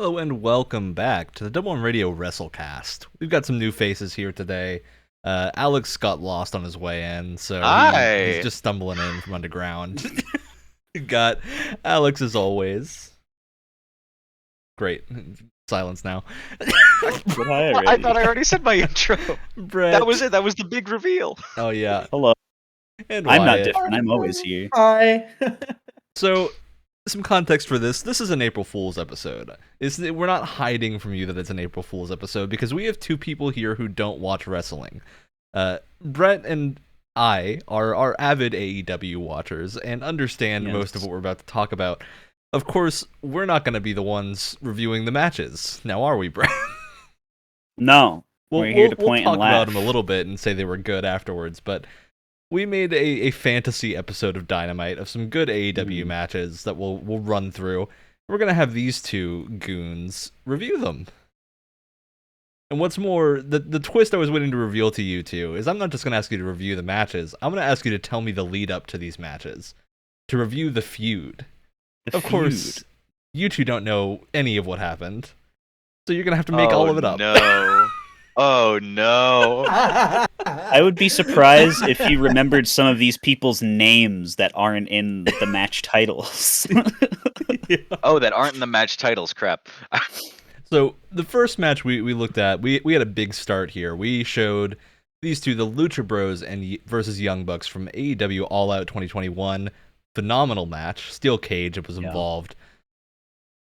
Hello and welcome back to the Double M Radio Wrestlecast. We've got some new faces here today. Alex got lost on his way in, so he's Hi. just stumbling in from underground. We've got Alex as always. Great. Silence now. I thought I already said my intro. Brett. That was it. That was the big reveal. Oh yeah. Hello. And I'm not Wyatt. different. I'm always here. Hi. So, some context for this. This is an April Fool's episode. We're not hiding from you that it's an April Fool's episode because we have two people here who don't watch wrestling. Brett and I are avid AEW watchers and understand most of what we're about to talk about. Of course, we're not going to be the ones reviewing the matches. Now, are we, Brett? No. We're here to point we'll and talk about laugh. them a little bit and say they were good afterwards, but we made a fantasy episode of Dynamite of some good AEW matches that we'll run through. We're going to have these two goons review them. And what's more, the twist I was waiting to reveal to you two is I'm not just going to ask you to review the matches. I'm going to ask you to tell me the lead up to these matches. To review the feud. Of course, you two don't know any of what happened. So you're going to have to make all of it up. No. Oh, no. I would be surprised if you remembered some of these people's names that aren't in the match titles. Yeah. Oh, that aren't in the match titles. Crap. So the first match we looked at, we had a big start here. We showed these two, the Lucha Bros versus Young Bucks from AEW All Out 2021. Phenomenal match. Steel cage was involved.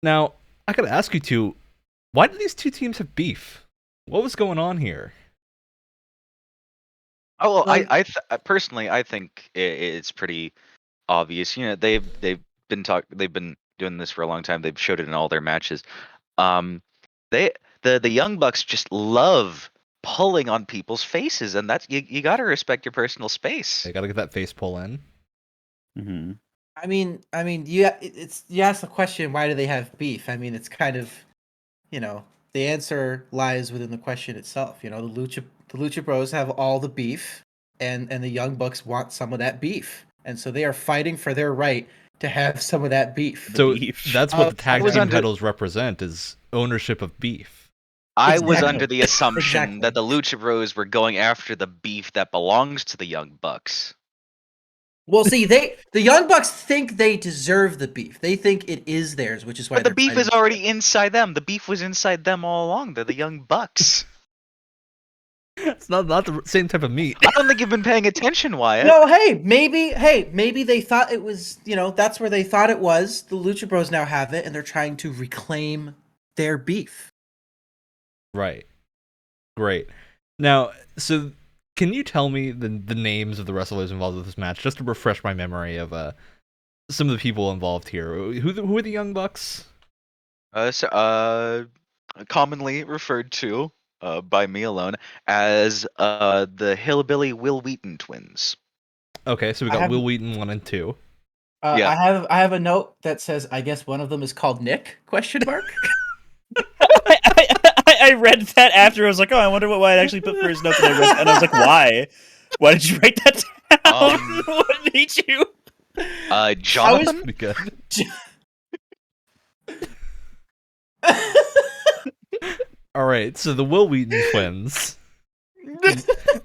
Now, I gotta ask you two, why did these two teams have beef? What was going on here? Oh, well, personally, I think it's pretty obvious. You know, they've been doing this for a long time. They've showed it in all their matches. The Young Bucks just love pulling on people's faces, and that's you got to respect your personal space. They gotta get that face pull in. Mm-hmm. I mean, you ask the question, why do they have beef? I mean, it's kind of, the answer lies within the question itself. The Lucha Bros have all the beef, and the Young Bucks want some of that beef, and so they are fighting for their right to have some of that beef. So that's what the tag team under- titles represent, is ownership of beef. I was Exactly. under the assumption Exactly. that the Lucha Bros were going after the beef that belongs to the Young Bucks. Well, see, the Young Bucks think they deserve the beef. They think it is theirs, which is why. But the they're beef fighting is for already it. inside them. The beef was inside them all along. They're the Young Bucks. It's not the same type of meat. I don't think you've been paying attention, Wyatt. No, maybe they thought it was, that's where they thought it was. The Lucha Bros now have it, and they're trying to reclaim their beef. Right. Great. Now, so can you tell me the names of the wrestlers involved with this match, just to refresh my memory of some of the people involved here? Who are the Young Bucks? Commonly referred to by me alone as the Hillbilly Will Wheaton twins. Okay, so we got Will Wheaton 1 and 2. Yeah. I have a note that says, I guess one of them is called Nick? ? I read that after. I was like, oh, I wonder what Wyatt actually put for his notes. And I was like, why? Why did you write that down? What made you? Jonathan? Be good. All right, so the Will Wheaton twins,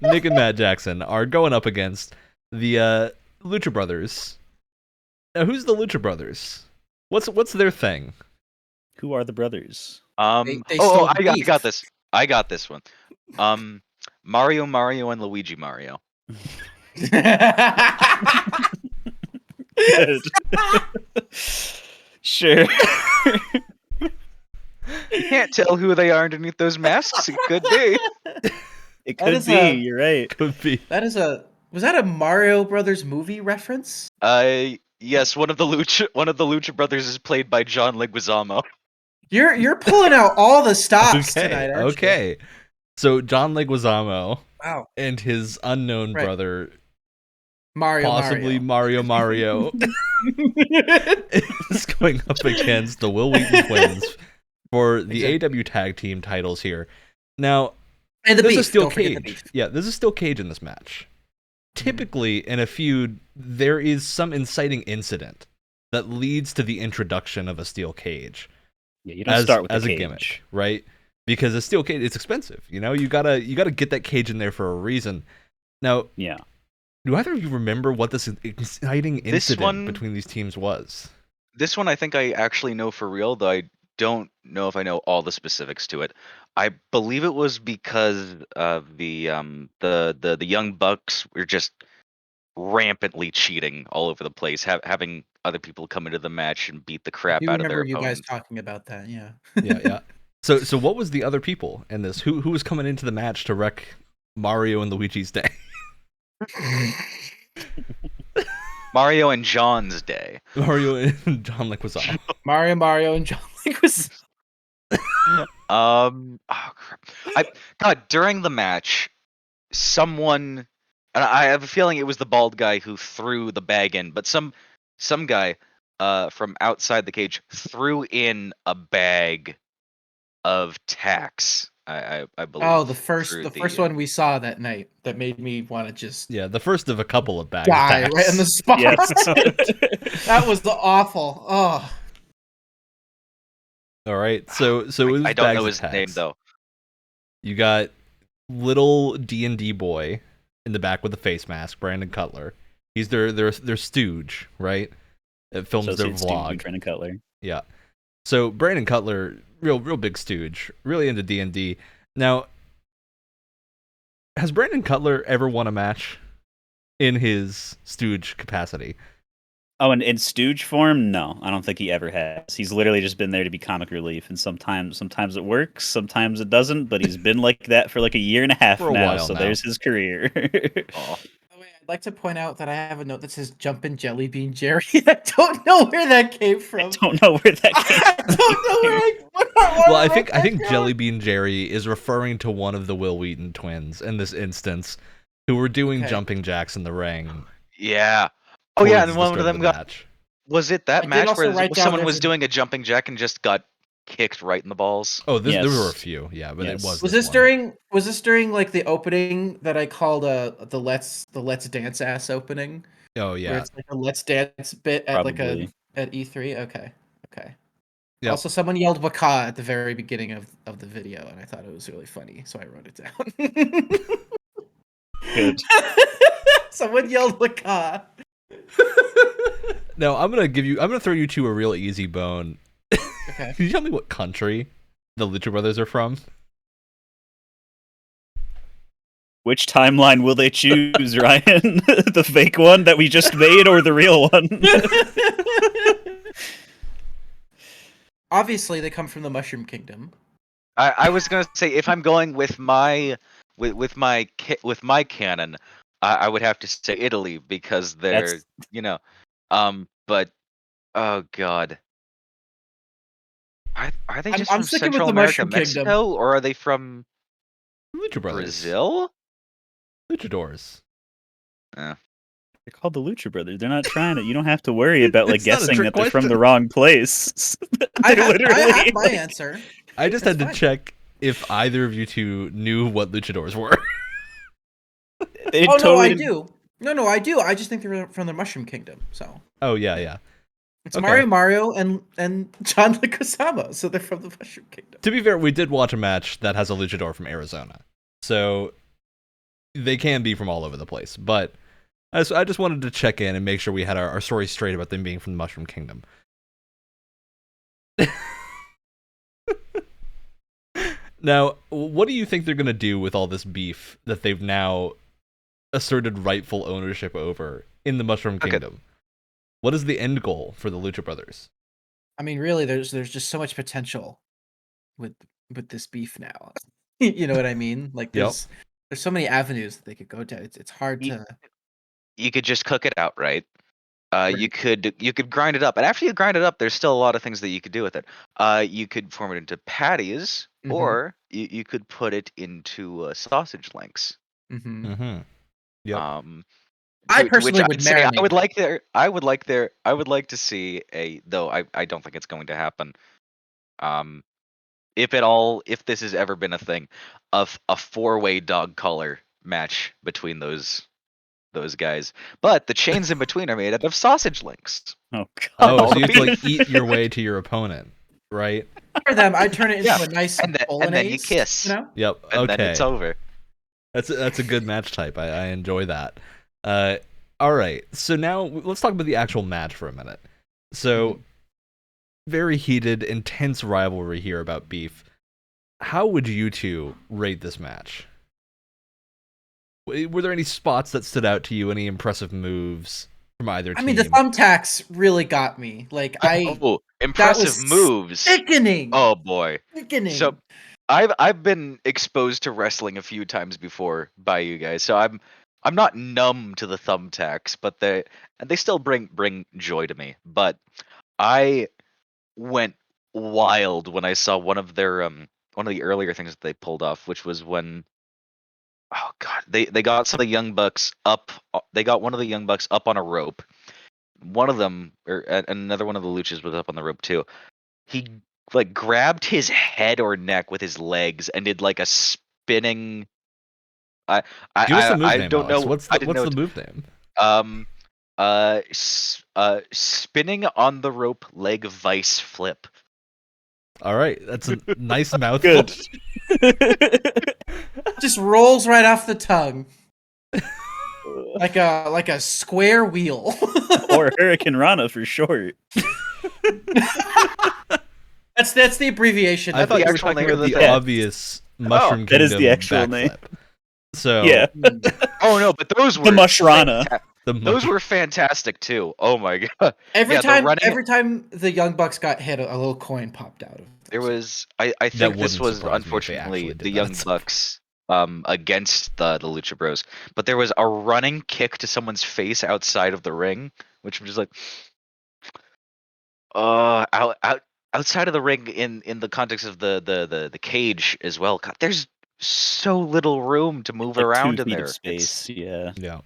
Nick and Matt Jackson, are going up against the Lucha Brothers. Now, who's the Lucha Brothers? What's their thing? Who are the brothers? They Oh, stole I beef. got this. I got this one. Mario, and Luigi Mario. Good. Sure. You can't tell who they are underneath those masks. It could be. It That could is be. You're right. Could be. Was that a Mario Brothers movie reference? Yes, one of the Lucha Brothers is played by John Leguizamo. You're pulling out all the stops tonight, aren't you? Okay. So John Leguizamo Wow. and his unknown brother, Mario. Mario, is going up against the Will Wheaton twins for the AEW tag team titles here. Now, And the there's beef. a steel Don't forget the cage. beef. Yeah, there's a steel cage in this match. Typically, in a feud, there is some inciting incident that leads to the introduction of a steel cage. Yeah, you don't start with as the a cage. gimmick, right? Because a steel cage, it's expensive. You know, you gotta get that cage in there for a reason. Now, Yeah. do either of you remember what this exciting This incident one- between these teams was? This one I think I actually know for real, though I don't know if I know all the specifics to it. I believe it was because of the Young Bucks were just rampantly cheating all over the place, having other people come into the match and beat the I crap do out of their remember you guys opponents. talking about that. Yeah. Yeah. So what was the other people in this? Who was coming into the match to wreck Mario and Luigi's day? Mario and John's day. Mario and John Leguizamo. Mario, and John Leguizamo. Oh crap! God, during the match, someone, and I have a feeling it was the bald guy who threw the bag in, but some guy from outside the cage threw in a bag of tacks. I believe. Oh, the first through one we saw that night that made me want to just Yeah, the first of a couple of bags. die right in the spot. Yes. That was awful. Oh, All right, so it was I don't bags know of his name tags. though. You got little D&D boy in the back with the face mask, Brandon Cutler. He's their stooge, right? It films their Associate Steve vlog. Brandon Cutler. Yeah. So Brandon Cutler, real big stooge, really into D&D. Now, has Brandon Cutler ever won a match in his stooge capacity? Oh, and in stooge form, no, I don't think he ever has. He's literally just been there to be comic relief, and sometimes it works, sometimes it doesn't. But he's been like that for like a year and a half For a now. while So now. there's his career. Oh, by the way, I'd like to point out that I have a note that says "Jumpin' Jelly Bean Jerry." I don't know where that came I from. don't know where that came I from. don't know where Well, I think Jelly Bean Jerry is referring to one of the Will Wheaton twins in this instance, who were doing Okay. jumping jacks in the ring. yeah. Oh yeah, towards and the one start of the them got. match. Was it I that did match also where write down someone there's was a- doing a jumping jack and just got kicked right in the balls? Oh, there were a Yes. few, yeah, but Yes. it was. Was this this one. during like the opening that I called the Let's Dance ass opening? Oh Where yeah. it's like a Let's Dance bit at Probably. at E3. Okay. Yep. Also, someone yelled "Waka" at the very beginning of the video, and I thought it was really funny, so I wrote it down. Good. Someone yelled "Waka." No, I'm gonna throw you two a real easy bone. Okay. Can you tell me what country the Lucha Brothers are from? Which timeline will they choose, Ryan? The fake one that we just made, or the real one? Obviously, they come from the Mushroom Kingdom. I was gonna say if I'm going with my canon, I would have to say Italy because they're but oh god, are they just I'm from sticking with Central the America, Mushroom Kingdom. Mexico, or are they from Lucha Brothers. Brazil? Luchadors. They're called the Lucha Brothers. They're not trying to. You don't have to worry about like It's not a guessing trick that they're from question. the wrong place. I They're have my like- answer. I just That's had to fine. check if either of you two knew what luchadors were. They Oh totally no, I didn't- do. No, I do. I just think they're from the Mushroom Kingdom. So Oh yeah. it's Okay. Mario and John Leguizamo, so they're from the Mushroom Kingdom. To be fair, we did watch a match that has a luchador from Arizona, so they can be from all over the place. But I just wanted to check in and make sure we had our story straight about them being from the Mushroom Kingdom. Now, what do you think they're going to do with all this beef that they've now asserted rightful ownership over in the Mushroom Okay. Kingdom? What is the end goal for the Lucha Brothers? I mean, really, there's just so much potential with this beef now. You know what I mean? Like Yep. there's so many avenues that they could go down. It's hard Ye- to. You could just cook it out, right? You could grind it up, and after you grind it up, there's still a lot of things that you could do with it. You could form it into patties, Mhm. or you could put it into sausage links. Mm-hmm. Mm-hmm. Yep. I To personally which would I'd say I marinate would it. I would like to see though I don't think it's going to happen. If this has ever been a thing, of a 4-way dog collar match between those guys, but the chains in between are made out of sausage links. Oh god. Oh, all so the you have to like beef. eat your way to your opponent. right? For them, I turn it into Yeah, a nice and then you bolognese, kiss. You know? Yep. And then it's Okay. over. That's a good match type. I enjoy that. All right. So now let's talk about the actual match for a minute. So very heated, intense rivalry here about beef. How would you two rate this match? Were there any spots that stood out to you? Any impressive moves from either team? I mean, the thumbtacks really got me. Like that impressive was moves. sickening. Oh boy. Sickening. So I've been exposed to wrestling a few times before by you guys, so I'm not numb to the thumbtacks, but they still bring joy to me. But I went wild when I saw one of the earlier things that they pulled off, which was when they got some of the young bucks up. They got one of the young bucks up on a rope. One of them, or another one of the luchas, was up on the rope too. He like grabbed his head or neck with his legs and did like a spinning. Give us the move I name, don't Alex. know. What's I the didn't know. move name? Spinning on the rope leg vice flip. All right, that's a nice mouthful. Good. Just rolls right off the tongue. Like a square wheel. Or Hurricane Rana for short. That's the abbreviation. I thought you were actual talking name of about the the thing. obvious Mushroom that is the Kingdom actual name. backflip. So Yeah. Oh no, but those were The Mushrana. Those were fantastic too. Oh my god! Every Yeah, the time running- every time the Young Bucks got hit, a little coin popped out of it. There was I think this wouldn't was surprise me if they actually unfortunately did the that. Young Bucks against the Lucha Bros, but there was a running kick to someone's face outside of the ring, which was just like outside of the ring in the context of the cage as well. God, there's so little room to move Like around 2 in feet there. of space. Yeah. yeah,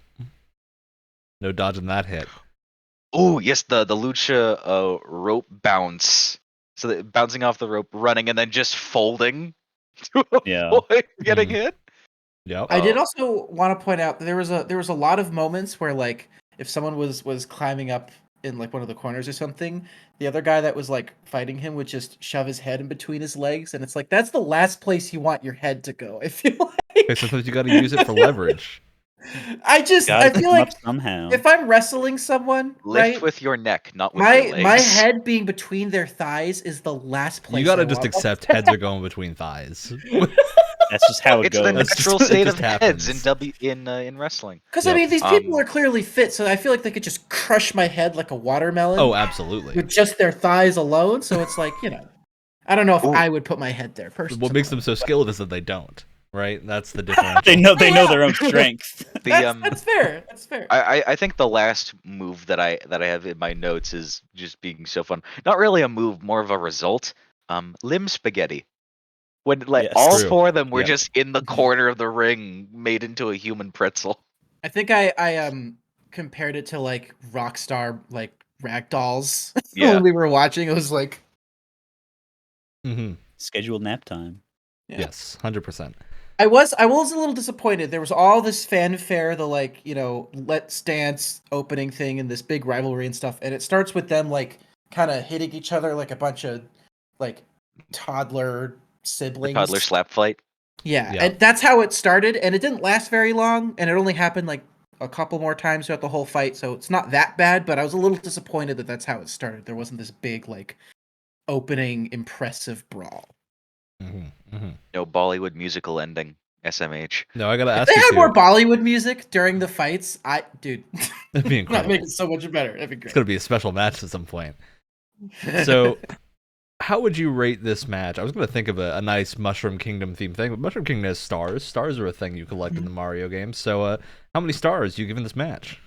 no dodging that hit. Oh yes, the lucha rope bounce. So bouncing off the rope, running, and then just folding to Yeah. avoid getting Mhm. hit. Yep. I did also want to point out that there was a lot of moments where like if someone was climbing up in like one of the corners or something, the other guy that was like fighting him would just shove his head in between his legs, and it's like that's the last place you want your head to go. I feel Okay, like sometimes you got to use it for leverage. I Gotta feel come up like somehow. if I'm wrestling someone, Lift right, with your neck, not with your legs. my head being between their thighs is the last place You got to I just want. accept heads are going between thighs. That's just how it It's goes. the That's natural just- it state just of heads in happens. in wrestling. Because Yep. I mean, these people Um, are clearly fit, so I feel like they could just crush my head like a watermelon. Oh, absolutely. With just their thighs alone. So it's like, I don't know if Ooh. I would put my head there personally. What makes them so skilled is that they don't. Right? That's the difference. They know Yeah. their own strength. That's fair. That's fair. I think the last move that I have in my notes is just being so fun. Not really a move, more of a result. Limb spaghetti. When like Yes. all True. four of them were Yep. just in the corner of the ring, made into a human pretzel. I think I compared it to like Rockstar like rag dolls Yeah. when we were watching. It was like Mm-hmm. Scheduled nap time. Yeah. Yes, 100%. I was a little disappointed. There was all this fanfare, the like, Let's Dance opening thing and this big rivalry and stuff, and it starts with them like kind of hitting each other like a bunch of like toddler siblings. Toddler slap fight. Yeah, Yeah. and that's how it started, and it didn't last very long, and it only happened like a couple more times throughout the whole fight, so it's not that bad, but I was a little disappointed that that's how it started. There wasn't this big like opening impressive brawl. Mm-hmm. Mm-hmm. No Bollywood musical ending. SMH. No, I gotta If ask they you had too. more Bollywood music during the fights, That'd be that incredible. make it so much better. That'd be It's great. gonna be a special match at some point. So, how would you rate this match? I was gonna think of a nice Mushroom Kingdom theme thing, but Mushroom Kingdom has stars. Stars are a thing you collect in the Mario games. So, how many stars you giving this match?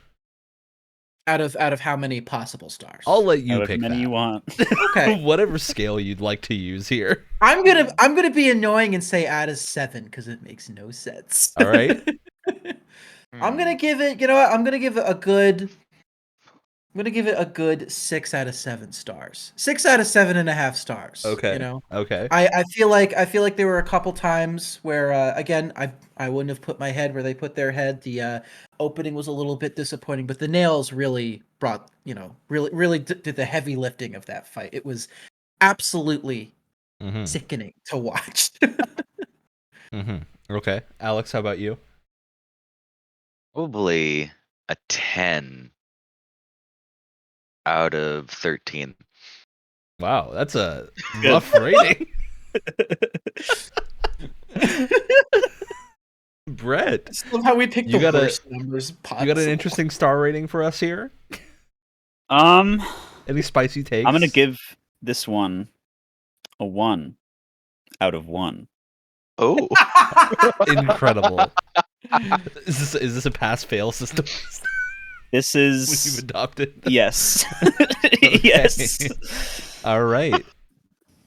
out of how many possible stars? I'll let you However pick many that. you want. Okay. Whatever scale you'd like to use here. I'm gonna be annoying and say out of 7 because it makes no sense. All right. I'm gonna give it. You know what? I'm gonna give it a good. I'm gonna give it a good 6 out of 7 stars. 6 out of 7.5 stars. Okay. You know, Okay. I feel like there were a couple times where again I wouldn't have put my head where they put their head. The opening was a little bit disappointing, but the nails really brought really did the heavy lifting of that fight. It was absolutely Mm-hmm. sickening to watch. Mm-hmm. Okay, Alex, how about you? Probably a 10 out of 13. Wow, that's a Good. rough rating. Brett, Somehow we picked you the got worst numbers possible. you got an interesting star rating for us here? I'm Any spicy takes? gonna give this one a 1 out of 1. Oh, Incredible. Is this a pass-fail system This we've is adopted? yes, Okay. yes. All right.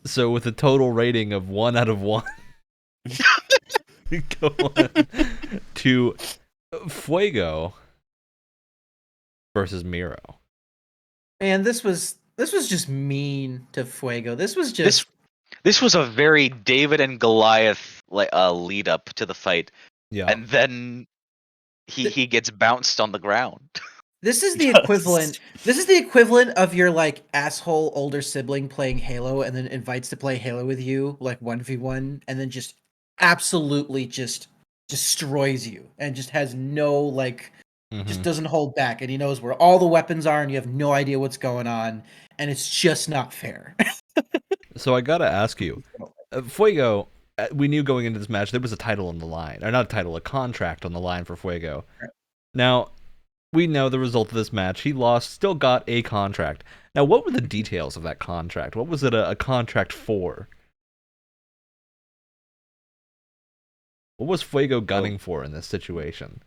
So with a total rating of 1 out of 1, we go on to Fuego versus Miro. Man, this was just mean to Fuego. This was just this was a very David and Goliath lead up to the fight, Yeah. and then he gets bounced on the ground. this is the Yes. equivalent. This is the equivalent of your like asshole older sibling playing Halo and then invites to play Halo with you like 1v1 and then just absolutely just destroys you and just has no like just Mhm. doesn't hold back and he knows where all the weapons are and you have no idea what's going on and it's just not fair. So I gotta ask you, Fuego. We knew going into this match there was a title on the line, or not a title, a contract on the line for Fuego. Right. Now we know the result of this match. He lost, still got a contract. Now, what were the details of that contract? What was it a contract for? What was Fuego gunning for in this situation?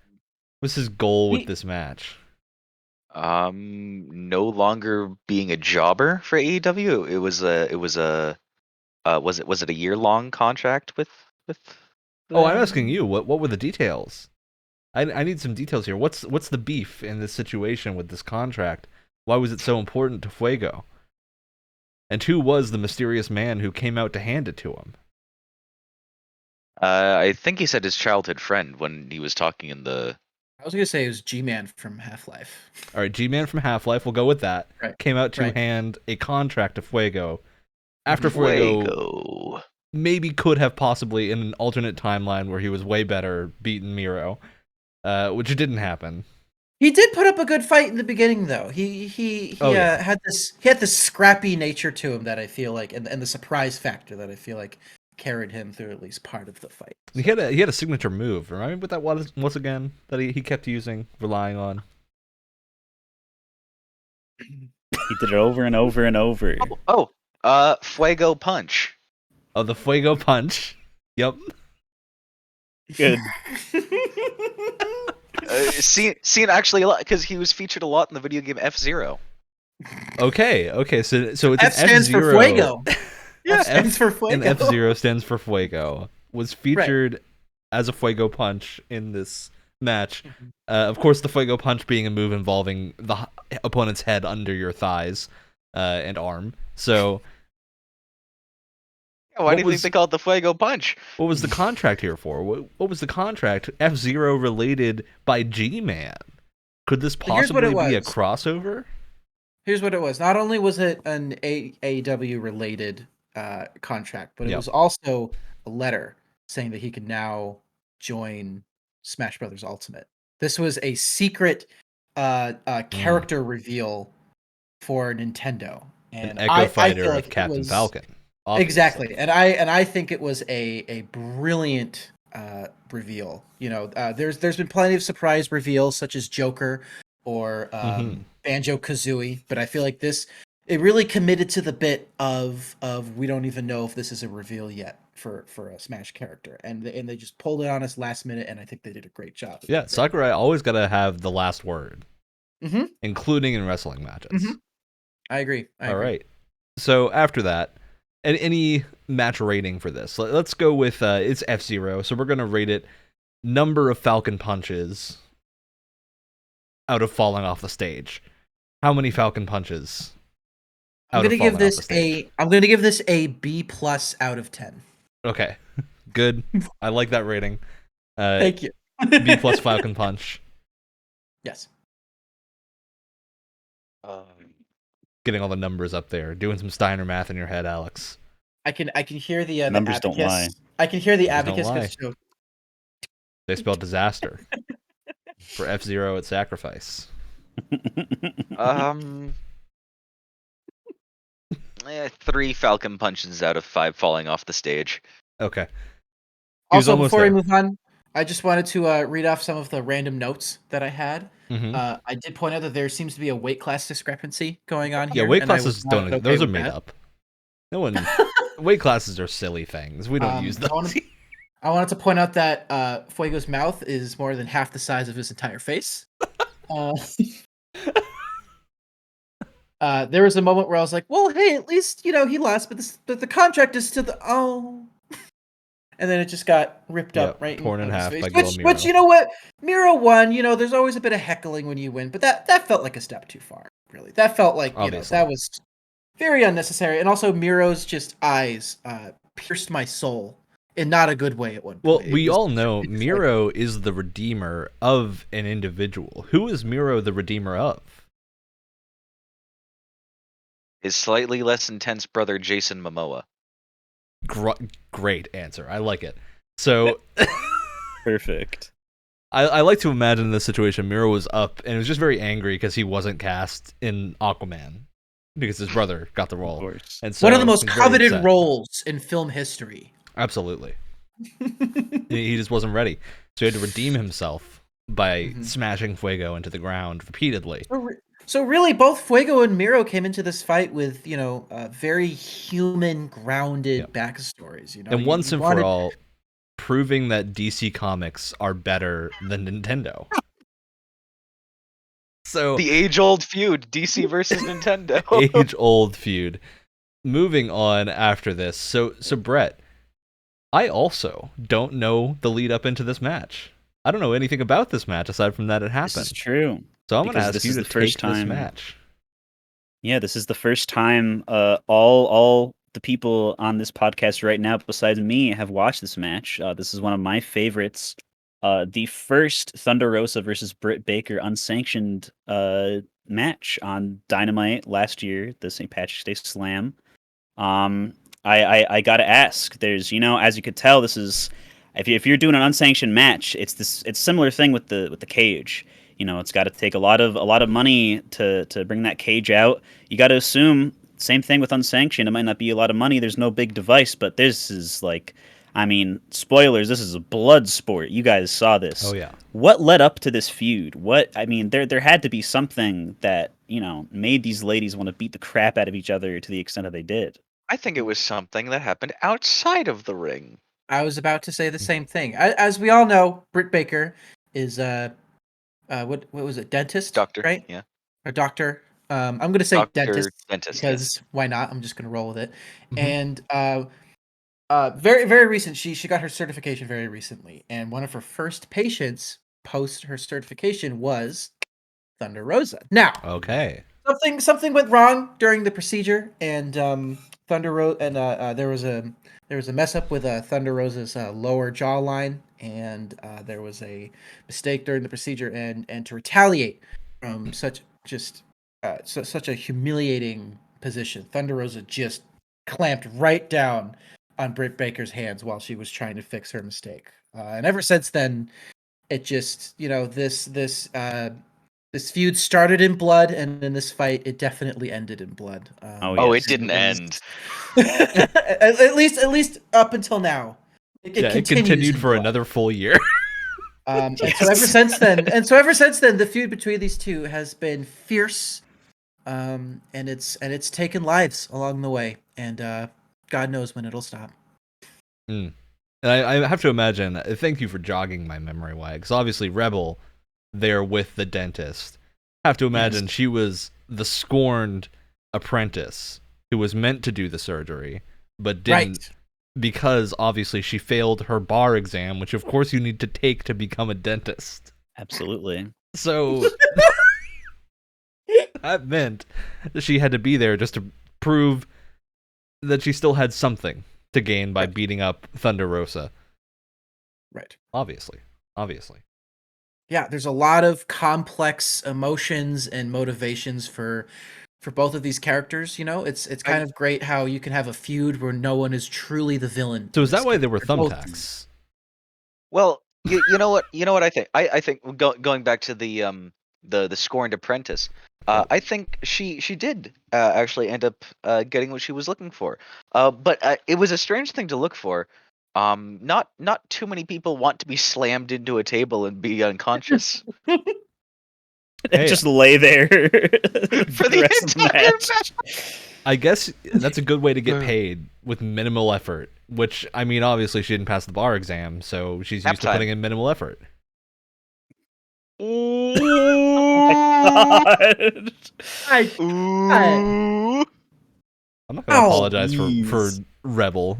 What was his goal with this match? No longer being a jobber for AEW. Was it a year-long contract with Oh, I'm them? asking you. What were the details? I need some details here. What's the beef in this situation with this contract? Why was it so important to Fuego? And who was the mysterious man who came out to hand it to him? I think he said his childhood friend when he was talking in the. I was gonna say it was G-Man from Half-Life. All right, G-Man from Half-Life, we'll go with that. Right. Came out to Right. hand a contract to Fuego. After Fuego Fuego. maybe could have possibly in an alternate timeline where he was way better beaten Miro, which didn't happen. He did put up a good fight in the beginning, though. He Oh, yeah. had this scrappy nature to him that I feel like, and the surprise factor that I feel like carried him through at least part of the fight. He had a signature move. Remind me what that was again that he kept using, relying on. He did it over and over and over. Fuego punch. Oh, the Fuego punch. Yep. Good. Seen actually a lot because he was featured a lot in the video game F-Zero. Okay. So it's F an stands F-Zero. for Fuego. Yeah, F stands for Fuego. And F-Zero stands for Fuego. Was featured as a Fuego punch in this match. Of course, the Fuego punch being a move involving the opponent's head under your thighs and arm. So, Why do you think they call it the Fuego punch? what was the contract here for? What was the contract? F-Zero related by G-Man. Could this Here's what possibly it be a was. crossover? Here's what it was. Not only was it an AEW related contract, but it Yep. was also a letter saying that he could now join Smash Brothers Ultimate. This was a secret character reveal for Nintendo, and An Echo I Fighter feel of like it Captain was- Falcon. Obviously. Exactly, and I think it was a brilliant reveal. You know, there's been plenty of surprise reveals such as Joker or Banjo Kazooie, but I feel like it really committed to the bit of we don't even know if this is a reveal yet for a Smash character, and they just pulled it on us last minute, and I think they did a great job. Yeah, Sakurai always got to have the last word, Mm-hmm. including in wrestling matches. Mhm. I agree. All right. So after that, any match rating for this? Let's go with it's F-Zero. So we're gonna rate it number of Falcon punches out of falling off the stage. How many Falcon punches? I'm gonna give this a B+ out of 10. Okay, good. I like that rating. Thank you. B+ Falcon punch. Yes. getting all the numbers up there, doing some Steiner math in your head, Alex. I can hear the Numbers abacus. don't lie. I can hear the Numbers don't abacus lie. goes to They spelled disaster for F-Zero at Sacrifice. Um, 3 Falcon punches out of 5 falling off the stage. Okay. He was Also, almost before we there. move on, I just wanted to read off some of the random notes that I had. Mhm. I did point out that there seems to be a weight class discrepancy going on Yeah, here. weight and I was classes not don't. okay Those are with made that. up. No one. Weight classes are silly things. We don't use those. I wanted to point out that Fuego's mouth is more than half the size of his entire face. There was a moment where I was like, "Well, hey, at least he lost, but the contract is still and then it just got ripped Yep, up right torn in front of his half face. by good old Which Miro. you know what, Miro won. There's always a bit of heckling when you win, but that felt like a step too far. Really, that felt like Obviously. that was very unnecessary. And also, Miro's just eyes pierced my soul in not a good way at one Well, point. we all know it's like- Miro is the redeemer of an individual. Who is Miro the redeemer of? His slightly less intense brother Jason Momoa. Great answer. I like it. So Perfect. I like to imagine in this situation Miro was up and was just very angry because he wasn't cast in Aquaman because his brother got the Of role. course. And so one of the most he's very coveted upset. roles in film history. Absolutely. He just wasn't ready. So he had to redeem himself by Mhm. smashing Fuego into the ground repeatedly. So really, both Fuego and Miro came into this fight with very human, grounded backstories. And once and for all, proving that DC Comics are better than Nintendo. So The age-old feud, DC versus Nintendo. age-old feud. Moving on after this. So Brett, I also don't know the lead up into this match. I don't know anything about this match aside from that it happened. This is true. So I'm going to because ask this you is to the first take this time- match. Yeah, this is the first time all the people on this podcast right now, besides me, have watched this match. This is one of my favorites. The first Thunder Rosa versus Britt Baker unsanctioned match on Dynamite last year, the St. Patrick's Day Slam. I gotta ask. There's, as you could tell, this is if you're doing an unsanctioned match, it's similar thing with the cage. It's got to take a lot of money to bring that cage out. You got to assume same thing with unsanctioned. It might not be a lot of money. There's no big device, but this is spoilers. This is a blood sport. You guys saw this. Oh yeah. What led up to this feud? There had to be something that made these ladies want to beat the crap out of each other to the extent that they did. I think it was something that happened outside of the ring. I was about to say the same thing. As we all know, Britt Baker is what was it, dentist? Doctor, right? yeah. Or doctor. I'm going to say Doctor, dentist yeah. because why not? I'm just going to roll with it. Mhm. And very very recent. She got her certification very recently, and one of her first patients post her certification was Thunder Rosa. Now, Okay. something went wrong during the procedure, and Thunder Rosa and there was a mess up with Thunder Rosa's lower jawline, and there was a mistake during the procedure, and to retaliate from such a humiliating position, Thunder Rosa just clamped right down on Britt Baker's hands while she was trying to fix her mistake, and ever since then, it just this feud started in blood, and in this fight, it definitely ended in blood. Oh, yes. it didn't end. at least up until now. It It continues continued in for blood. another full year. And so ever since then, the feud between these two has been fierce, and it's taken lives along the way, and God knows when it'll stop. And I have to imagine. Thank you for jogging my memory, Wyatt. Because obviously, Rebel, there with the dentist. Have to imagine she was the scorned apprentice who was meant to do the surgery, but didn't Right. because obviously she failed her bar exam, which of course you need to take to become a dentist. Absolutely. So that meant that she had to be there just to prove that she still had something to gain by beating up Thunder Rosa. Right. Obviously. Yeah, there's a lot of complex emotions and motivations for for both of these characters. You know, it's kind of great how you can have a feud where no one is truly the villain. So in is that this why game. there were They're both- thumbtacks? Well, you know what I think. I think going back to the scorned apprentice. I think she did actually end up getting what she was looking for. But it was a strange thing to look for. Not too many people want to be slammed into a table and be unconscious Hey, Just lay there for the rest of the entire match. match. I guess that's a good way to get paid with minimal effort. Which, I mean, obviously she didn't pass the bar exam, so she's used to Halftime. putting in minimal effort. God. Ooh. I'm not gonna Ow, apologize for jeez. Rebel.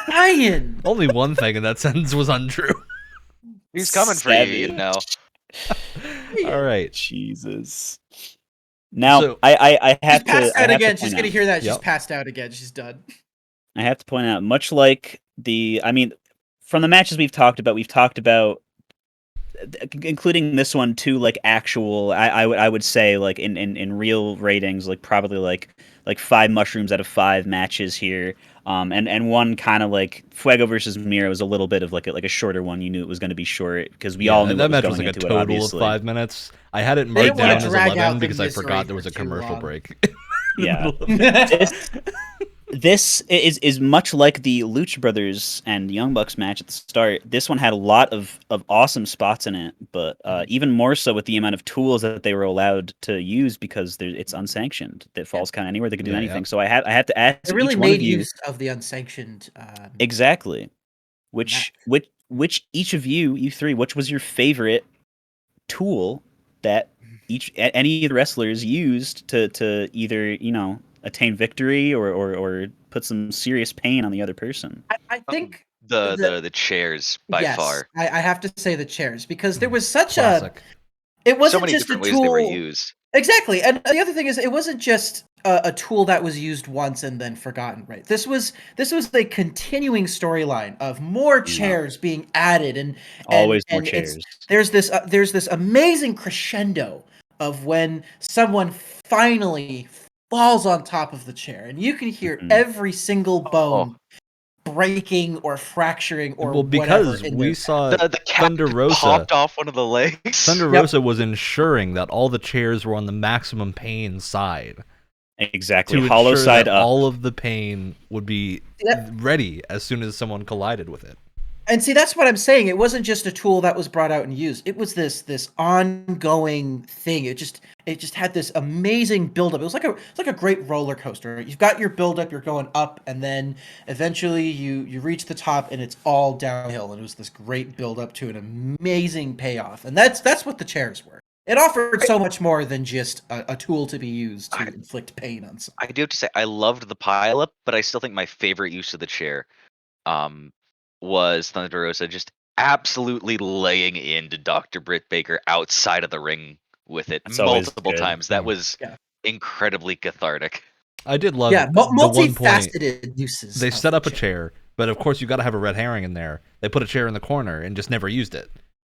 Ryan. Only one thing in that sentence was untrue. He's coming for you, you Savage. know. All right. Jesus. Now So- I She's have passed to out I have again. to She's point gonna out, hear that. She's Yep. passed out again. She's done. I have to point out, much like I mean, from the matches we've talked about, including this one too, like actual, I would say like in real ratings, like probably like 5 mushrooms out of 5 matches here. And one kind of like Fuego versus Mira was a little bit of like a shorter one. You knew it was going to be short because we all knew that what was match going was like a into it. total Obviously, of 5 minutes. I had it They marked didn't wanna down as drag out 11 the because I misery forgot there was for a too commercial long. break. Yeah. This is much like the Lucha Brothers and Young Bucks match at the start. This one had a lot of awesome spots in it, but even more so with the amount of tools that they were allowed to use because it's unsanctioned. That falls count anywhere. They could do Yeah, anything. yeah. So I have to ask They really each one of made you use of the unsanctioned. exactly match. which each of you three, which was your favorite tool that any of the wrestlers used to either attain victory or put some serious pain on the other person. I think The chairs by yes, far. I have to say the chairs because there was such Classic. It wasn't So many just a different tool. ways they were used. Exactly, and the other thing is, it wasn't just a tool that was used once and then forgotten. Right? This was a continuing storyline of more chairs being added, and Always more and chairs. there's this amazing crescendo of when someone finally falls on top of the chair, and you can hear Mhm. every single bone breaking or fracturing or Well, whatever. because in we their saw The cap Thunder Rosa. popped off one of the legs. Thunder Yep. Rosa was ensuring that all the chairs were on the maximum pain side. Exactly. To Hollow ensure side that up. all of the pain would be Yep. ready as soon as someone collided with it. And see, that's what I'm saying. It wasn't just a tool that was brought out and used. It was this ongoing thing. It just had this amazing buildup. It was like a great roller coaster. Right? You've got your buildup, you're going up, and then eventually you reach the top, and it's all downhill. And it was this great buildup to an amazing payoff. And that's what the chairs were. It offered so much more than just a tool to be used to inflict pain on someone. I do have to say I loved the pileup, but I still think my favorite use of the chair was Thunder Rosa just absolutely laying into Dr. Britt Baker outside of the ring with it It's always multiple good. times. That was Yeah. incredibly cathartic. I did love Yeah, the one point multifaceted uses. they of set the up a chair. chair, but of course you got to have a red herring in there. They put a chair in the corner and just never used it,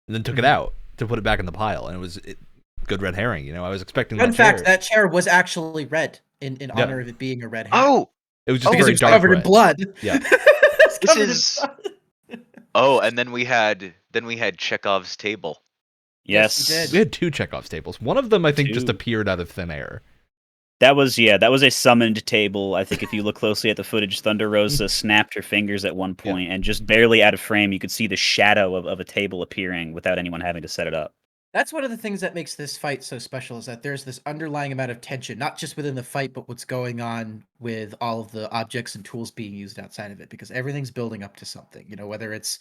and then took it out to put it back in the pile, and it was good red herring. You know, I was expecting Fun that fact: chair. that chair was actually red in honor of it being a red herring. Oh, It was just because very it was dark covered red. in blood. Yeah. It's This covered in is- blood. and then we had Chekhov's table. Yes, Yes. we did. We had 2 Chekhov's tables. One of them, I think, just 2. appeared out of thin air. That was a summoned table. I think if you look closely at the footage, Thunder Rosa snapped her fingers at one point, and just barely out of frame, you could see the shadow of a table appearing without anyone having to set it up. That's one of the things that makes this fight so special, is that there's this underlying amount of tension, not just within the fight, but what's going on with all of the objects and tools being used outside of it, because everything's building up to something. You know, whether it's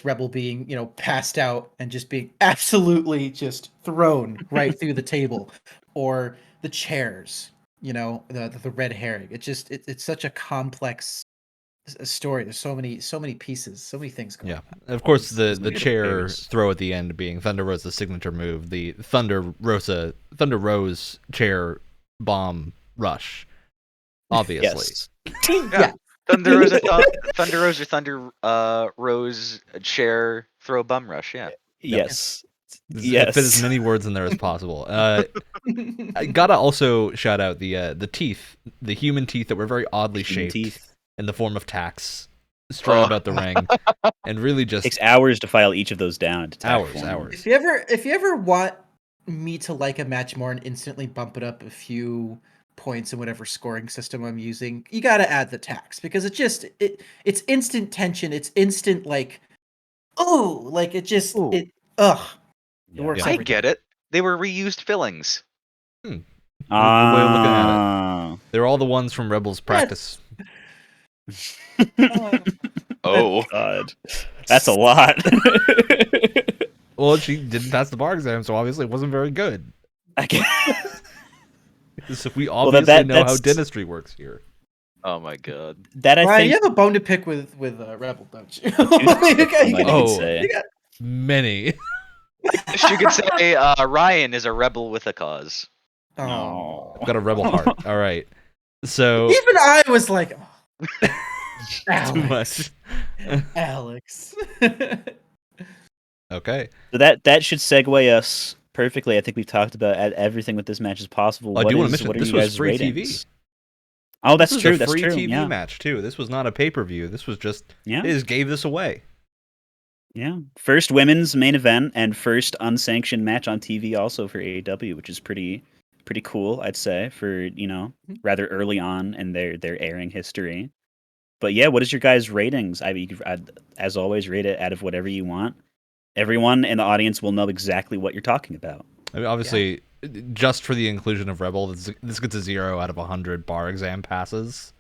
Rebel being, passed out and just being absolutely just thrown right through the table, or the chairs, the red herring. It's such a complex story. There's so many pieces, so many things going Yeah. on. Of course, the Those are chair favorites. throw at the end being Thunder Rosa's signature move, the Thunder Rose chair bomb rush. Obviously. Yes. Thunder Rosa, Thunder Rose chair throw bum rush. Yeah. Yes. Fit as many words in there as possible. I gotta also shout out the teeth, the human teeth that were very oddly shaped in the form of tacks, strung about the ring, and really just takes hours to file each of those down into tack hours. form. If you ever want me to like a match more and instantly bump it up a few points in whatever scoring system I'm using, you got to add the tax, because it's instant tension. It's instant it works. I get it. They were reused fillings. Good way of looking at it. They're all the ones from Rebels practice. Oh God, that's a lot. Well, she didn't pass the bar exam, so obviously it wasn't very good. So we obviously know how dentistry works here. Oh my God! Ryan, you have a bone to pick with Rebel, don't you? Many. You could say Ryan is a rebel with a cause. Oh, I've got a rebel heart. All right. So even I was like, too much. Alex. Okay. So that should segue us perfectly. I think we've talked about everything with this match as possible. I do want to mention what this was free TV. Oh, that's true. This was a free TV match too. This was not a pay-per-view. This was just they just gave this away. Yeah. First women's main event and first unsanctioned match on TV also for AEW, which is pretty cool, I'd say, for, rather early on in their airing history. But yeah, what is your guys' ratings? I mean, you could, as always, rate it out of whatever you want. Everyone in the audience will know exactly what you're talking about. I mean, obviously, just for the inclusion of Rebel, this gets a 0 out of 100 bar exam passes.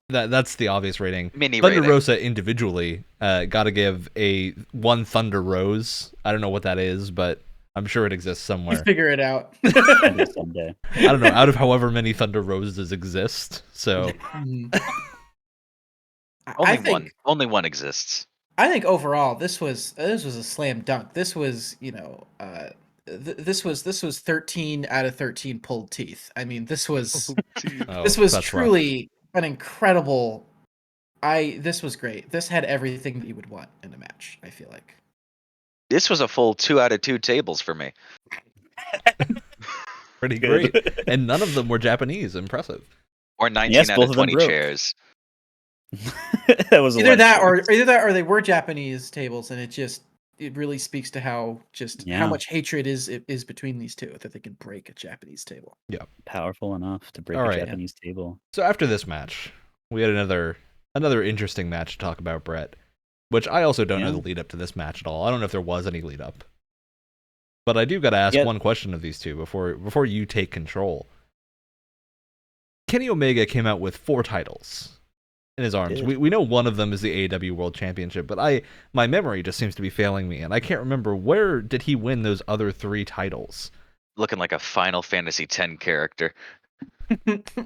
That's the obvious rating. Mini Thunder rating. Rosa individually got to give a 1 Thunder Rose. I don't know what that is, but I'm sure it exists somewhere. You figure it out. Someday. I don't know, out of however many Thunder Roses exist. So only one exists. I think overall this was a slam dunk. This was, this was 13 out of 13 pulled teeth. I mean, this was truly an incredible. This was great. This had everything that you would want in a match, I feel like. This was a full 2 out of 2 tables for me. Pretty great. And none of them were Japanese. Impressive. Or 19 out of 20 chairs. That was either that or they were Japanese tables, and it really speaks to how much hatred is between these two, that they can break a Japanese table. Yeah, powerful enough to break a Japanese table. So after this match, we had another interesting match to talk about, Brett, which I also don't know the lead up to this match at all. I don't know if there was any lead up, but I do got to ask one question of these two before you take control. Kenny Omega came out with 4 titles in his arms. We know one of them is the AEW World Championship, but my memory just seems to be failing me, and I can't remember where did he win those other 3 titles. Looking like a Final Fantasy X character.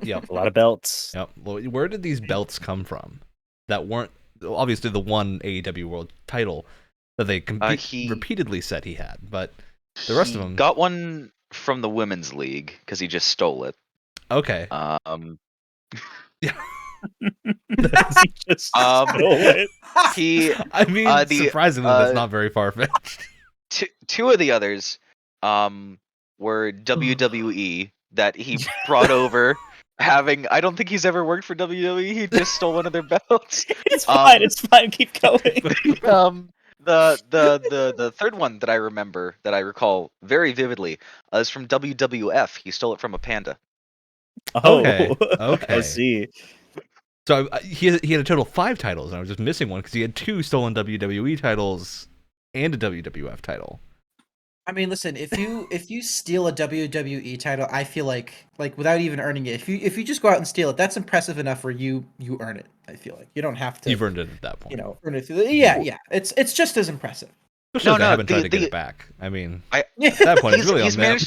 Yep, a lot of belts. Yep. Where did these belts come from? That weren't obviously the one AEW World title that they repeatedly said he had, but the rest of them got one from the Women's League because he just stole it. Okay. Yeah. He just stole it. I mean, surprisingly, that's not very far-fetched. 2 of the others were WWE that he brought over. I don't think he's ever worked for WWE. He just stole one of their belts. It's fine. It's fine. Keep going. The third one that I recall very vividly is from WWF. He stole it from a panda. Oh, okay. I see. So he had a total of 5 titles, and I was just missing one because he had 2 stolen WWE titles and a WWF title. I mean, listen, if you steal a WWE title, I feel like without even earning it, if you just go out and steal it, that's impressive enough where you earn it. I feel like you don't have to. You've earned it at that point. Earn it through yeah. It's just as impressive. Especially if they haven't tried to get it back. I mean, at that point, it's really on them.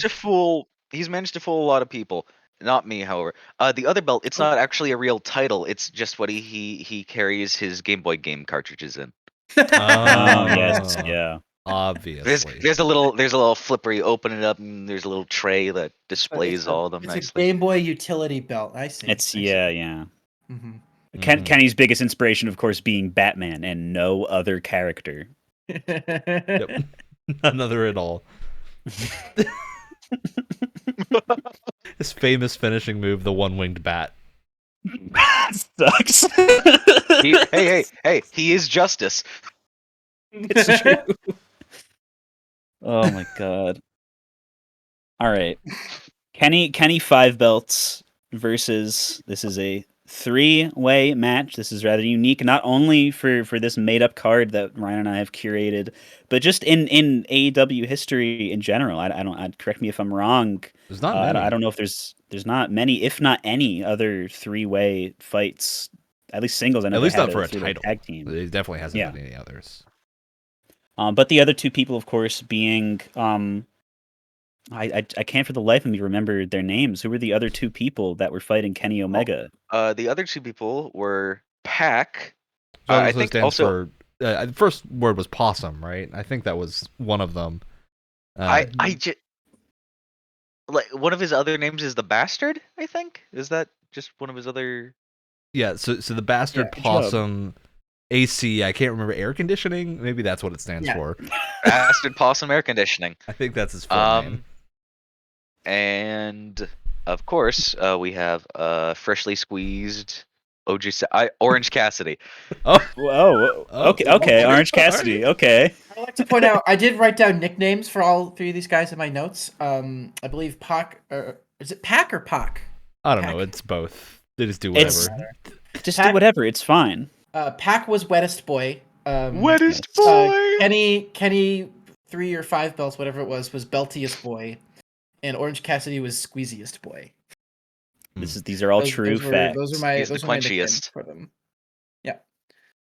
He's managed to fool a lot of people. Not me, however. The other belt, it's not actually a real title. It's just what he carries his Game Boy game cartridges in. Oh, yes, yeah. Obviously. There's a little flip where you open it up and there's a little tray that displays all of them nicely. It's a Game Boy utility belt. I see. Yeah. Mm-hmm. Kenny's biggest inspiration, of course, being Batman and no other character. Yep. Another at all. His famous finishing move, the one-winged bat. Sucks. Hey! He is justice. It's true. Oh my god. All right. Kenny Five Belts versus, this is a 3-way match. This is rather unique, not only for this made up card that Ryan and I have curated, but just in AEW history in general. I don't, correct me if I'm wrong. There's not many. I don't know if there's not many, if not any, other 3-way fights, at least singles. I know At least they not had for a three-way title. tag team. It definitely hasn't Yeah. been any others. But the other two people, of course, being I can't for the life of me remember their names. Who were the other two people that were fighting Kenny Omega? The other two people were Pac. So I also think stands also for the first word was possum, right? I think that was one of them. I just like one of his other names is the Bastard. I think is that just one of his other. Yeah. So the bastard Yeah, good possum. AC, I can't remember, air conditioning. Maybe that's what it stands for. Bastard Possum Air Conditioning. I think that's his full name. And of course, we have freshly squeezed Orange Cassidy. Oh, okay, okay. Orange Cassidy. Okay. I'd like to point out I did write down nicknames for all three of these guys in my notes. I believe Pac, is it Pac or Pac? I don't Pac. know. It's both. They just do whatever. Just Pac- do whatever. It's fine. Pac was wettest boy. Wettest boy. Kenny 3 or 5 belts, whatever it was beltiest boy, and Orange Cassidy was squeeziest boy. These are all true facts. Those are my He's the nicknames quenchiest. for them. Yeah,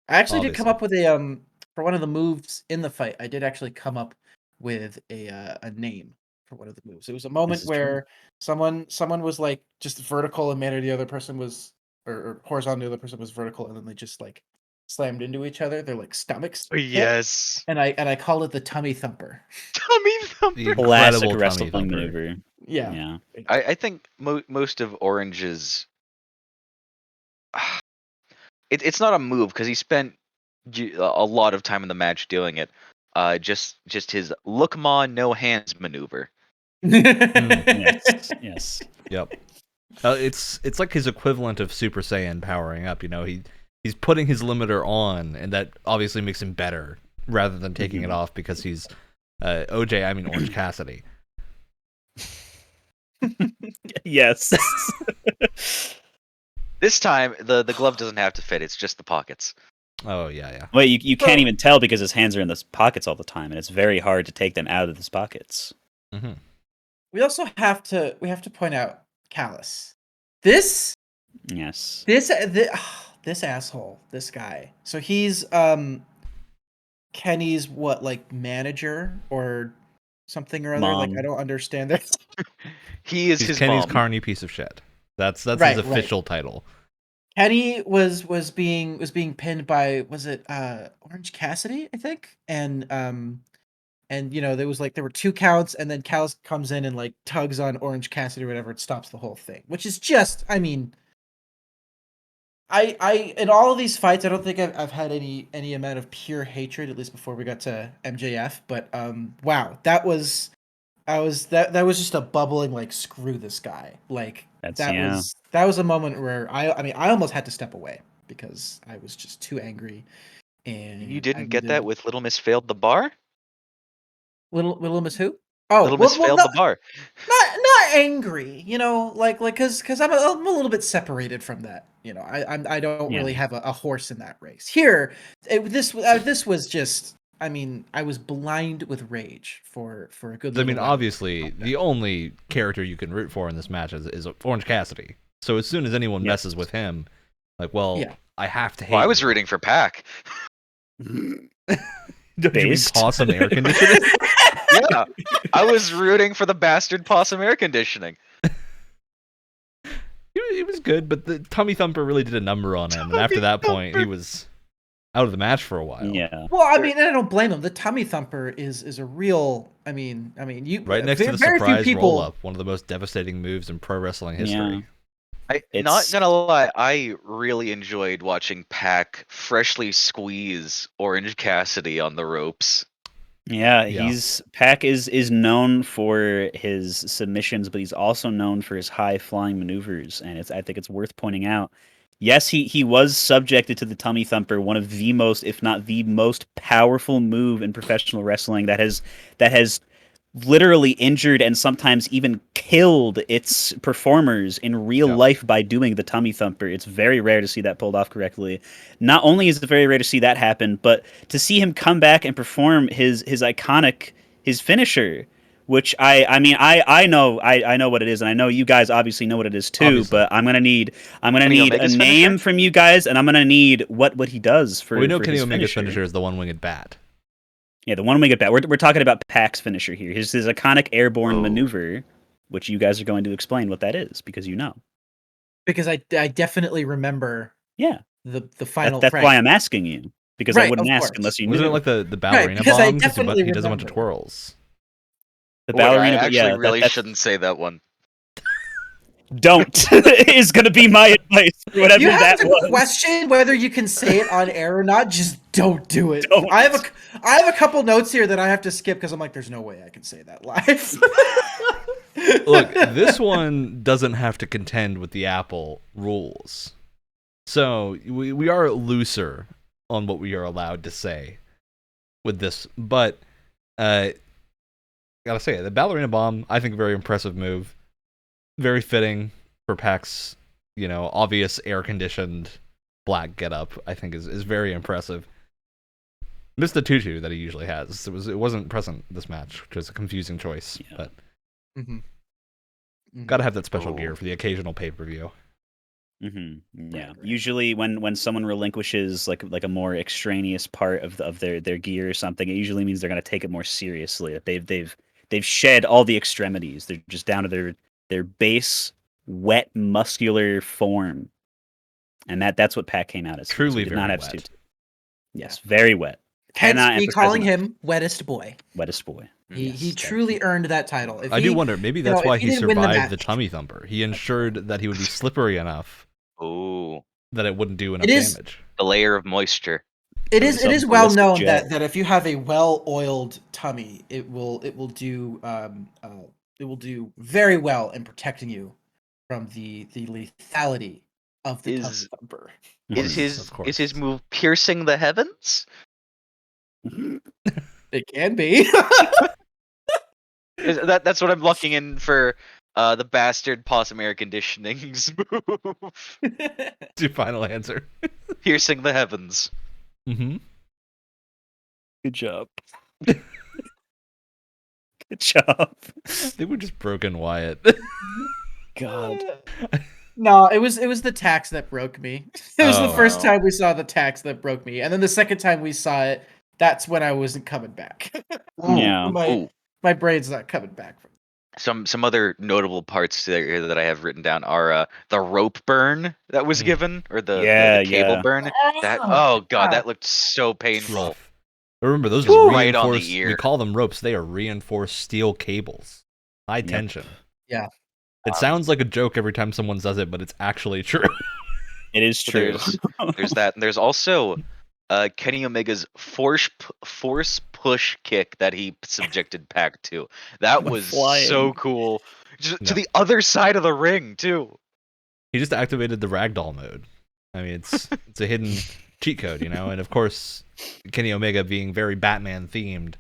I actually did come up with a for one of the moves in the fight. I did actually come up with a name for one of the moves. It was a moment where someone was like just vertical and made the other person was or horizontal, the other person was vertical, and then they just like slammed into each other. They're like stomachs. hit, Yes. and I called it the tummy thumper. Tummy thumper. The Classic incredible wrestling tummy thumper. maneuver. Yeah. I think most of Orange's. It's not a move because he spent a lot of time in the match doing it. Just his look ma no hands maneuver. Yes. Yep. It's like his equivalent of Super Saiyan powering up. You know, he's putting his limiter on, and that obviously makes him better rather than taking it off because he's Orange Cassidy. Yes. This time the glove doesn't have to fit; it's just the pockets. Oh yeah. Wait, you can't even tell because his hands are in his pockets all the time, and it's very hard to take them out of his pockets. Mm-hmm. We also have to point out Callus. This asshole, this guy. So he's Kenny's manager or something or other. Mom. Like I don't understand that. He's his Kenny's mom. carny piece of shit. That's Right, his official title. Kenny was being pinned by, was it Orange Cassidy, I think? And there were 2 counts, and then Callus comes in and like tugs on Orange Cassidy or whatever, it stops the whole thing. Which is just, I mean, I in all of these fights, I don't think I've had any amount of pure hatred, at least before we got to MJF, but wow, that was just a bubbling like screw this guy. Like that was a moment where I almost had to step away because I was just too angry. And You didn't get that with Little Miss Failed the Bar? Little Miss who? Oh, Little Miss Failed the Bar. Not angry, because I'm a little bit separated from that. I don't really have a horse in that race. Here, this was just. I mean, I was blind with rage for a good. I mean, obviously, the only character you can root for in this match is Orange Cassidy. So as soon as anyone messes with him, I have to hate. Well, I was rooting for Pac. Don't you mean possum air conditioning? Yeah, I was rooting for the bastard possum air conditioning. He was good, but the tummy thumper really did a number on him, and after that point, he was out of the match for a while. Yeah. Well, I mean, I don't blame him. The tummy thumper is a real. I mean, you right next to the surprise roll up, one of the most devastating moves in pro wrestling history. Not gonna lie, I really enjoyed watching Pac freshly squeeze Orange Cassidy on the ropes. Yeah, Yeah. Pac is known for his submissions, but he's also known for his high flying maneuvers, and I think it's worth pointing out. Yes, he was subjected to the tummy thumper, one of the most, if not the most powerful move in professional wrestling that has literally injured and sometimes even killed its performers in real Yep. life by doing the tummy thumper. It's very rare to see that pulled off correctly. Not only is it very rare to see that happen, but to see him come back and perform his iconic his finisher, which I know what it is, and I know you guys obviously know what it is too. Obviously. But I'm gonna need Kenny a Omega's name finisher? from you guys, and I'm gonna need what he does for. We know for Kenny his Omega's finisher is the one-winged bat. Yeah, the one we get back. We're talking about Pac's finisher here. His iconic airborne Oh. maneuver, which you guys are going to explain what that is because you know. Because I definitely remember Yeah, the final. that's right. why I'm asking you because I Right, wouldn't of ask course. unless you Wasn't knew. it like the ballerina because I bomb? 'Cause definitely he does a bunch of remember. twirls. The Wait, ballerina? I But actually yeah, really that's shouldn't say that one. don't is going to be my advice for whatever You have that to was. question whether you can say it on air or not. Just don't do it. Don't. I have a couple notes here that I have to skip because I'm like, there's no way I can say that live. Look, this one doesn't have to contend with the Apple rules. So we are looser on what we are allowed to say with this. But gotta say, the ballerina bomb, I think, a very impressive move. Very fitting for Pac's, obvious air-conditioned black getup. I think is very impressive. Missed the tutu that he usually has. It wasn't present this match, which is a confusing choice. Yeah. But Mm-hmm. gotta have that special Oh. gear for the occasional pay-per-view. Mm-hmm. Yeah. Right. Usually, when someone relinquishes like a more extraneous part of their gear or something, it usually means they're going to take it more seriously. That they've shed all the extremities. They're just down to their base, wet, muscular form, and that's what Pac came out as. Truly So he did not very have wet. tutu. Yes, very wet. Hence Cannot me emphasize calling enough. him wettest boy. Wettest boy. He Yes, truly earned that title. If I he, do wonder, maybe you that's know, why if he didn't win the survived the match- tummy thumper. He ensured that he would be slippery enough Oh, that it wouldn't do enough is- damage. the layer of moisture. It is Some well ballistic known jet. that if you have a well-oiled tummy, it will do very well in protecting you from the lethality of the tummy Is- thumper. Of course. Is his move piercing the heavens? It can be. That's what I'm looking in for. The bastard possum air conditioning's move. Your final answer. Piercing the heavens. Mm-hmm. Good job. Good job. They were just broken Wyatt. God. No, it was the tax that broke me. It was the Oh. first time we saw the tax that broke me, and then the second time we saw it, that's when I wasn't coming back. Yeah. Ooh. My brain's not coming back. Some other notable parts there that I have written down are the rope burn that was Mm. given, or the cable Yeah. burn. That looked so painful. Rough. Remember, those Just are right on the reinforced. ear. We call them ropes. They are reinforced steel cables. High Yep. tension. Yeah. It sounds like a joke every time someone says it, but it's actually true. It is So true. There's that, and there's also Kenny Omega's force push kick that he subjected Pac to. That When was flying. so cool. Just Yeah. to the other side of the ring too. He just activated the ragdoll mode. I mean, it's a hidden cheat code, and of course, Kenny Omega, being very Batman themed,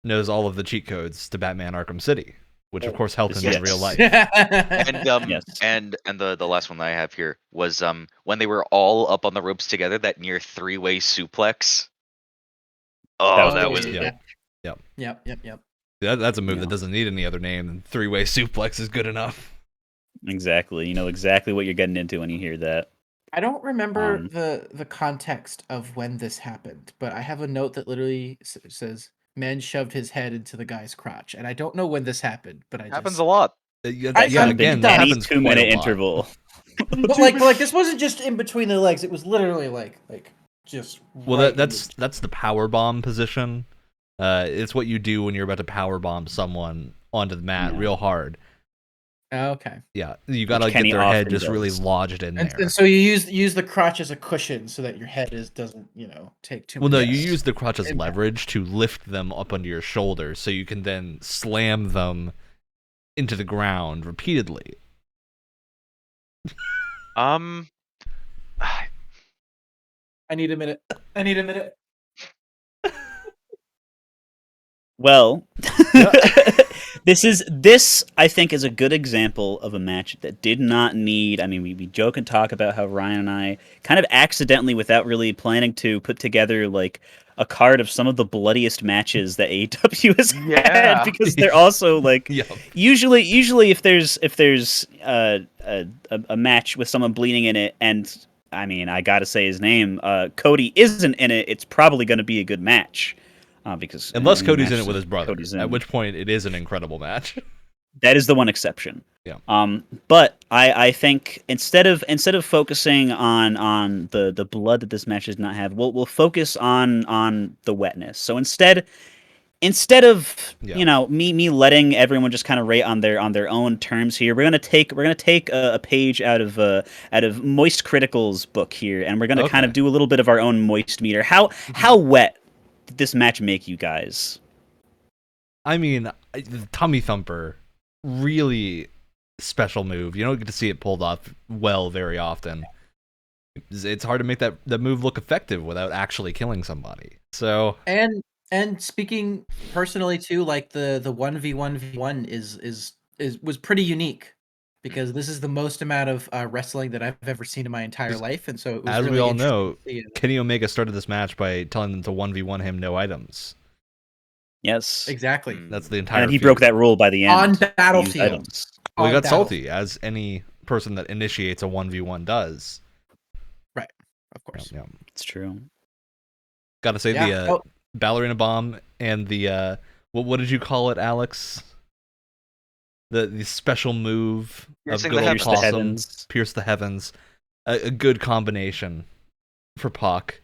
knows all of the cheat codes to Batman Arkham City, which of course helped him Yes. in real life. And Yes. and the last one that I have here was when they were all up on the ropes together, that near three-way suplex. Oh, That that was was good. Yep. That's a move Yeah. that doesn't need any other name, and three-way suplex is good enough. Exactly. You know exactly what you're getting into when you hear that. I don't remember Um, the context of when this happened, but I have a note that literally says "man shoved his head into the guy's crotch," and I don't know when this happened, but I happens just... a lot. Yeah, I- yeah, I- again, it that does. any happens quite 2-minute a lot. interval. But like this wasn't just in between the legs; it was literally like just. Well, right in that's the power bomb position. It's what you do when you're about to power bomb someone onto the mat Yeah. real hard. Okay. Yeah, you gotta get Kenny their head often just really does. lodged in there. And so you use the crotch as a cushion so that your head doesn't take too Well, much. no, you Yes. use the crotch as Impact. leverage to lift them up onto your shoulders, so you can then slam them into the ground repeatedly. Um, I need a minute. I need a minute. Well, Yeah. this I think is a good example of a match that did not need. I mean, we joke and talk about how Ryan and I kind of accidentally, without really planning to, put together like a card of some of the bloodiest matches that AEW has had, Yeah. because they're also like Yep. usually if there's a match with someone bleeding in it, and I mean I gotta say his name, Cody isn't in it, it's probably going to be a good match. Because Unless any Cody's in match it with his brother, Cody's in, at which point it is an incredible match. that is the one exception. Yeah. But I think instead of focusing on the blood that this match does not have, we'll focus on the wetness. So instead of Yeah. me letting everyone just kind of rate on their own terms here, we're gonna take a page out of Moist Critical's book here, and we're gonna kind of Okay. do a little bit of our own moist meter. How wet did this match make you guys? I mean, the tummy thumper, really special move. You don't get to see it pulled off well very often. It's hard to make that move look effective without actually killing somebody. So And speaking personally too, like the 1v1v1 was pretty unique because this is the most amount of wrestling that I've ever seen in my entire life, and so it was as we really all interesting know, to see it. Kenny Omega started this match by telling them to 1v1 him, no items. Yes. Exactly. That's the entire And he feud. broke that rule by the end. On He used Battlefield. items. Well, he On got salty, Battlefield. as any person that initiates a 1v1 does. Right. Of course. Yeah. It's true. Gotta say, Yeah. the ballerina bomb and the what did you call it, Alex? The special move Piercing of good the old Pierce the Possum, heavens. pierce the heavens. A good combination for Pac.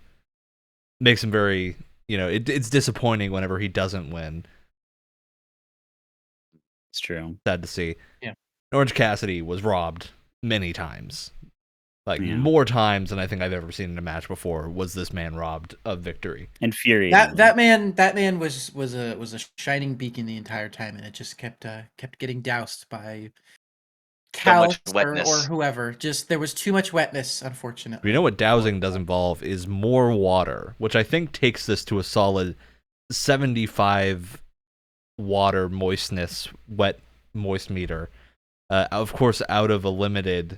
Makes him very, it's disappointing whenever he doesn't win. It's true. Sad to see. Yeah. Orange Cassidy was robbed many times. Like, Yeah. more times than I think I've ever seen in a match before was this man robbed of victory. Infuriating. That man was a shining beacon the entire time, and it just kept getting doused by So much Cal or wetness. whoever. Just there was too much wetness, unfortunately. You know what dousing does involve is more water, which I think takes this to a solid 75 water moistness, wet moist meter. Of course, out of a limited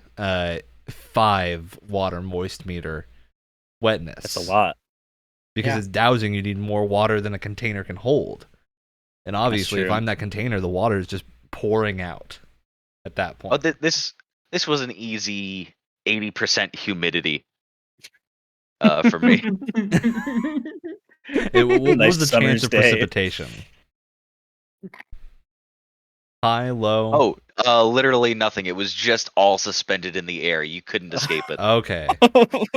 5 water moist meter wetness. That's a lot. Because Yeah. it's dousing, you need more water than a container can hold. And obviously, if true. I'm that container, the water is just pouring out at that point. Oh, this was an easy 80% humidity for me. What Nice was the chance summer's of day. precipitation? High, low? Oh, literally nothing. It was just all suspended in the air. You couldn't escape it. Okay.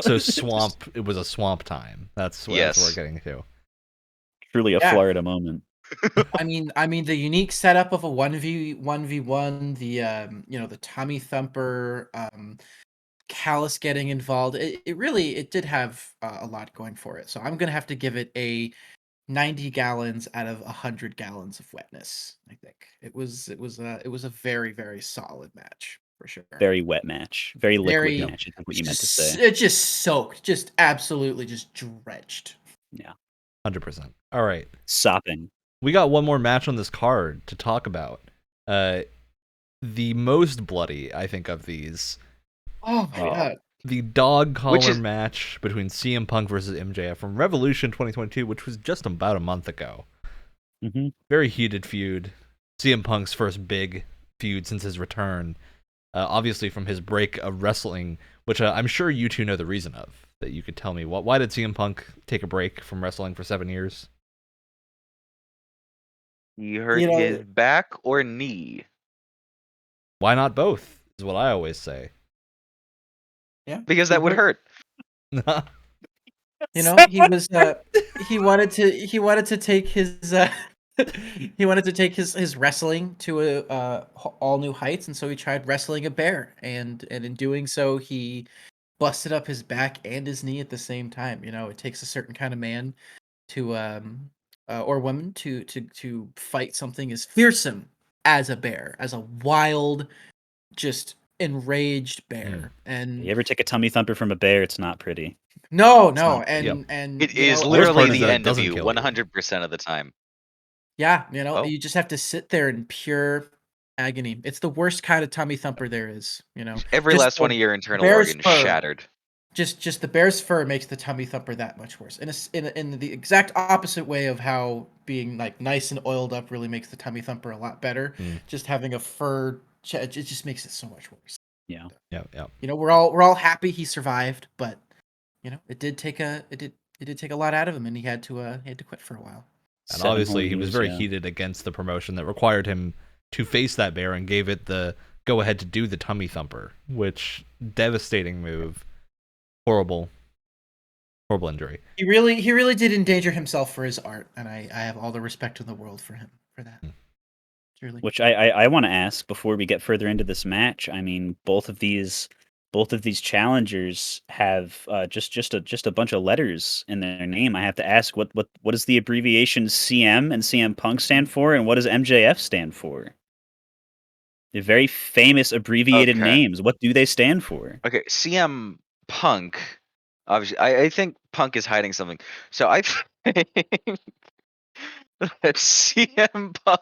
So swamp, it was a swamp time. That's what Yes. we're getting to. Truly a Yeah. Florida moment. I mean, the unique setup of a 1v1, the Tommy Thumper, Callus getting involved. It really did have a lot going for it. So I'm gonna have to give it a 90 gallons out of 100 gallons of wetness. I think it was a very, very solid match for sure. Very wet match. Very liquid Very- match, I think what you meant to Just- say. It just soaked, just absolutely just drenched. 100%. All right. Sopping. We got one more match on this card to talk about. The most bloody, I think, of these. Oh my Oh. god. The dog collar is- match between CM Punk versus MJF from Revolution 2022, which was just about a month ago. Mm-hmm. Very heated feud. CM Punk's first big feud since his return. Obviously from his break of wrestling, which I'm sure you two know the reason of. That you could tell me. Why did CM Punk take a break from wrestling for 7 years? He hurt You know- his back or knee. Why not both? Is what I always say. Yeah. Because that would hurt. You know, he was he wanted to take his he wanted to take his wrestling to all new heights, and so he tried wrestling a bear, and in doing so, he busted up his back and his knee at the same time. You know, it takes a certain kind of man to or woman to fight something as fearsome as a bear, as a wild, just enraged bear. And You ever take a tummy thumper from a bear? It's not pretty. no, It's no, not- and It you is know, worst part literally is the that it end of doesn't you kill you. 100% of the time. yeah, you know, Oh. you just have to sit there in pure agony. It's the worst kind of tummy thumper there is. You know, Every Just last one the of your internal bear's organs fur. shattered. Just the bear's fur makes the tummy thumper that much worse. In the exact opposite way of how being like nice and oiled up really makes the tummy thumper a lot better. Mm. Just having a fur, it just makes it so much worse. Yeah. Yeah, yeah. You know, we're all happy he survived, but you know, it did take a lot out of him, and he had to quit for a while. And 7 obviously, whole he was years, very yeah. heated against the promotion that required him to face that bear and gave it the go ahead to do the tummy thumper, which devastating move. Horrible injury. He really did endanger himself for his art, and I have all the respect in the world for him for that. Truly. Which I want to ask before we get further into this match. I mean, both of these challengers have just a bunch of letters in their name. I have to ask, what does the abbreviation CM and CM Punk stand for, and what does MJF stand for? They're very famous abbreviated Okay. names. What do they stand for? Okay, CM Punk. Obviously, I think Punk is hiding something. So I think that CM Punk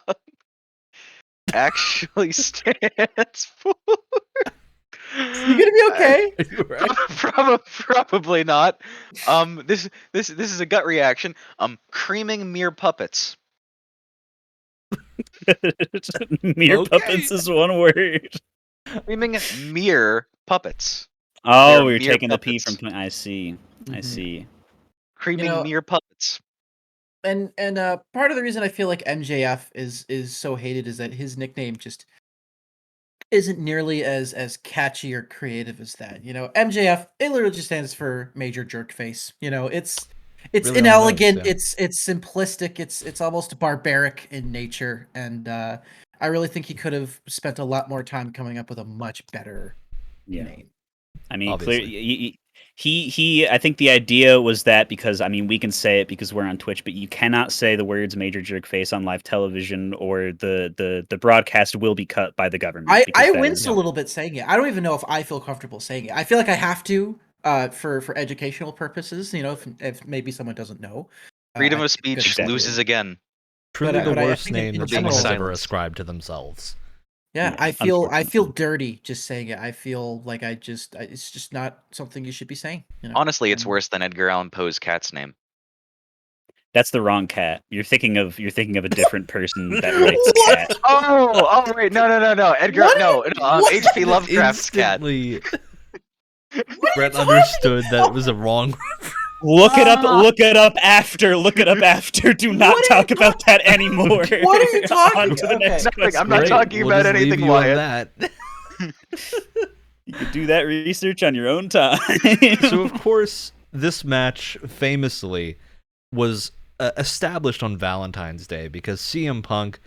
actually stands for. You gonna be okay? Probably not. This is a gut reaction. Creaming mere puppets. Mere Okay. puppets is one word. Creaming mere puppets. Oh, They're we were mere taking the P from. puppets. I see. I Mhm. see. Creaming know, mere puppets. And part of the reason I feel like MJF is so hated is that his nickname just isn't nearly as catchy or creative as that. You know, MJF, it literally just stands for Major Jerk Face. You know, it's Really on the nose, inelegant, yeah. it's simplistic, it's almost barbaric in nature, and I really think he could have spent a lot more time coming up with a much better Yeah. name. I mean, Obviously. he. I think the idea was that because I mean we can say it because we're on Twitch, but you cannot say the words "major jerk face" on live television, or the broadcast will be cut by the government. Because I that wince is a little bit saying it. I don't even know if I feel comfortable saying it. I feel like I have to for educational purposes. You know, if maybe someone doesn't know, Freedom I of think it's good speech to do loses it. again. Truly the But I worst think name in that being someone has general, ever silenced. ascribed to themselves. yeah, I unfortunately. feel dirty just saying it. I feel like it's just not something you should be saying. You know, Honestly, it's And- worse than Edgar Allan Poe's cat's name. That's the wrong cat. You're thinking of a different person that writes cat. Oh, wait, no. Edgar, What? no, What? H.P. Lovecraft's cat. Instantly, What are Brett you talking understood that about? it was a wrong. Look it up. Ah. Look it up after. Look it up after. Do not What are talk you about that anymore. What are you talking On to the about? next Okay. Nothing, I'm not Great, talking we'll about just leave anything, you on Wyatt. that. You can do that research on your own time. So of course, this match famously was established on Valentine's Day because CM Punk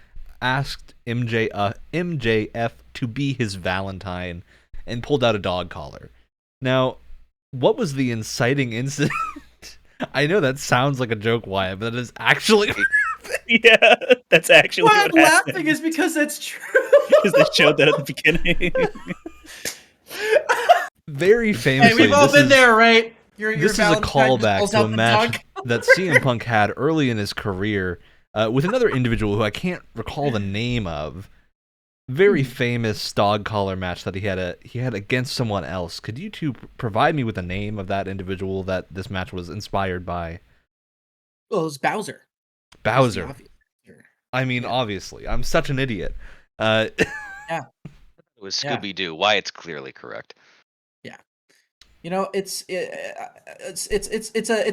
asked MJF to be his Valentine and pulled out a dog collar. Now, what was the inciting incident? I know that sounds like a joke, Wyatt, but it is actually Yeah, that's actually Why what I'm happened. laughing is because that's true. Because they showed that at the beginning. very famously. Hey, we've all this been is- there, right? Your This is a Valentine just callback pulls to out a the match dog. that CM Punk had early in his career with another individual who I can't recall the name of. Very famous dog collar match that he had against someone else. Could you two provide me with the name of that individual that this match was inspired by? Well, it was Bowser. Bowser. It was the obvious answer. I mean, Yeah. obviously, I'm such an idiot. It was Yeah. Scooby-Doo. Wyatt's clearly correct. You know, it's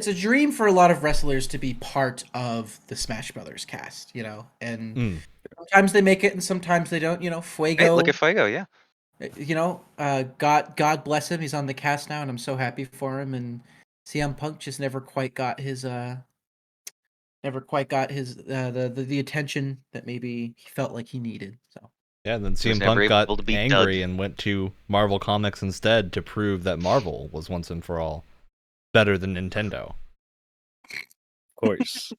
a dream for a lot of wrestlers to be part of the Smash Brothers cast. You know, and Mm. sometimes they make it, and sometimes they don't. You know, Fuego. Hey, look at Fuego, yeah. You know, God bless him. He's on the cast now, and I'm so happy for him. And CM Punk just never quite got his never quite got his the attention that maybe he felt like he needed. So Yeah, and then He was CM never Punk got able to beat angry Doug. and went to Marvel Comics instead to prove that Marvel was once and for all better than Nintendo. Of course.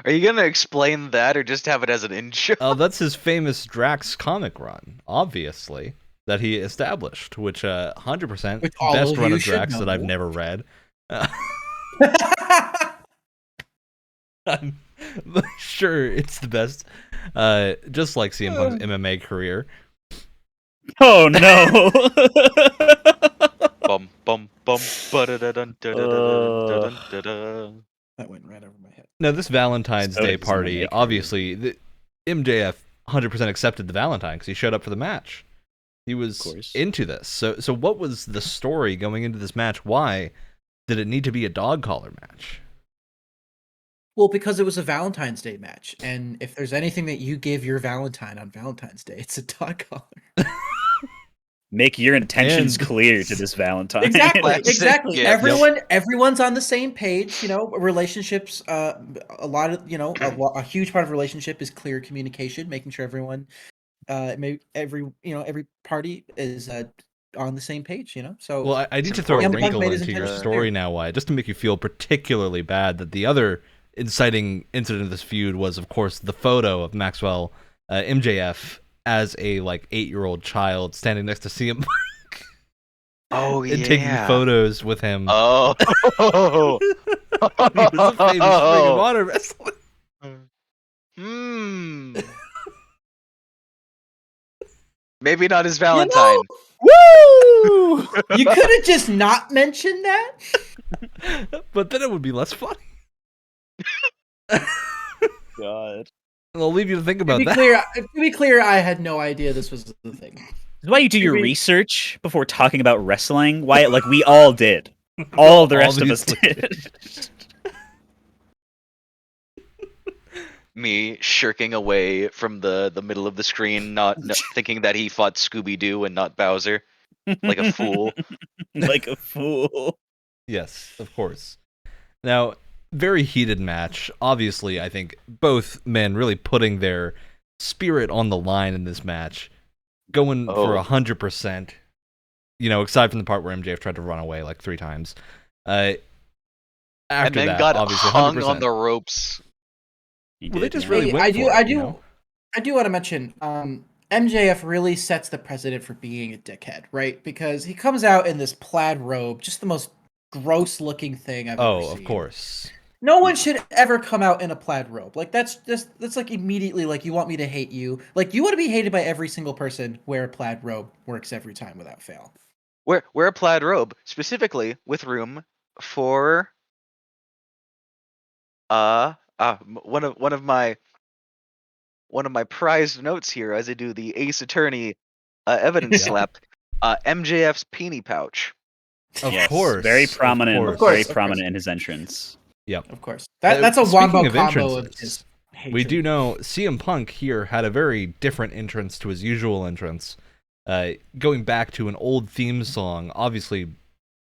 Are you gonna explain that or just have it as an intro? Oh, that's his famous Drax comic run, obviously, that he established, which 100% Which all best of run you of should Drax that I've know. never read. I'm sure it's the best, just like CM Punk's MMA career. Oh no. Bum bum bum ba-da-da-dun, da-da-da-dun, da-dun-da-da. That went right over my head. Now, this Valentine's So Day did his party, MMA career. obviously, MJF 100% accepted the Valentine because he showed up for the match. He was course. into this. So what was the story going into this match? Why did it need to be a dog collar match? Well, because it was a Valentine's Day match, and if there's anything that you give your Valentine on Valentine's Day, it's a dog collar. Make your intentions And- clear to this Valentine. Exactly, Classic exactly. gift. Everyone's on the same page. You know, relationships. A lot of a huge part of a relationship is clear communication, making sure everyone, every party is on the same page. You know, so Well, I need It's to throw a important to wrinkle make his into your intentions story clear. now, why, just to make you feel particularly bad that the other inciting incident of this feud was, of course, the photo of Maxwell MJF as a 8-year-old child standing next to CM Oh and taking yeah. photos with him. Oh. When he was a famous Ring of Honor wrestler. Maybe not his Valentine. Woo! You could have just not mentioned that. But then it would be less funny. God. I'll leave you to think To about be that. clear, I had no idea this was the thing. This is why you do your Maybe- research before talking about wrestling. Why, like we all did. All the rest of us Obviously. did. Me shirking away from the middle of the screen, not thinking that he fought Scooby-Doo and not Bowser. Like a fool. Like a fool. Yes, of course. Now, very heated match. Obviously, I think both men really putting their spirit on the line in this match, going for 100%. You know, aside from the part where MJF tried to run away 3 times. After And then that, got obviously, hung 100%. on the ropes. He Well, they did, just yeah. really Hey, went for it, I you know? do want to mention MJF really sets the precedent for being a dickhead, right? Because he comes out in this plaid robe, just the most gross looking thing I've ever Oh, seen. of course. No one should ever come out in a plaid robe. That's immediately you want me to hate you. You want to be hated by every single person. Wear a plaid robe works every time without fail. Wear a plaid robe, specifically with room for one of my prized notes here as I do the Ace Attorney evidence Yeah. slap. MJF's peenie pouch. Of Yes, course. very prominent. Of course, Very of course. prominent in his entrance. Yep. Of course, that's a Speaking wombo of combo of entrances, just hatred. we do know CM Punk here had a very different entrance to his usual entrance, going back to an old theme song, obviously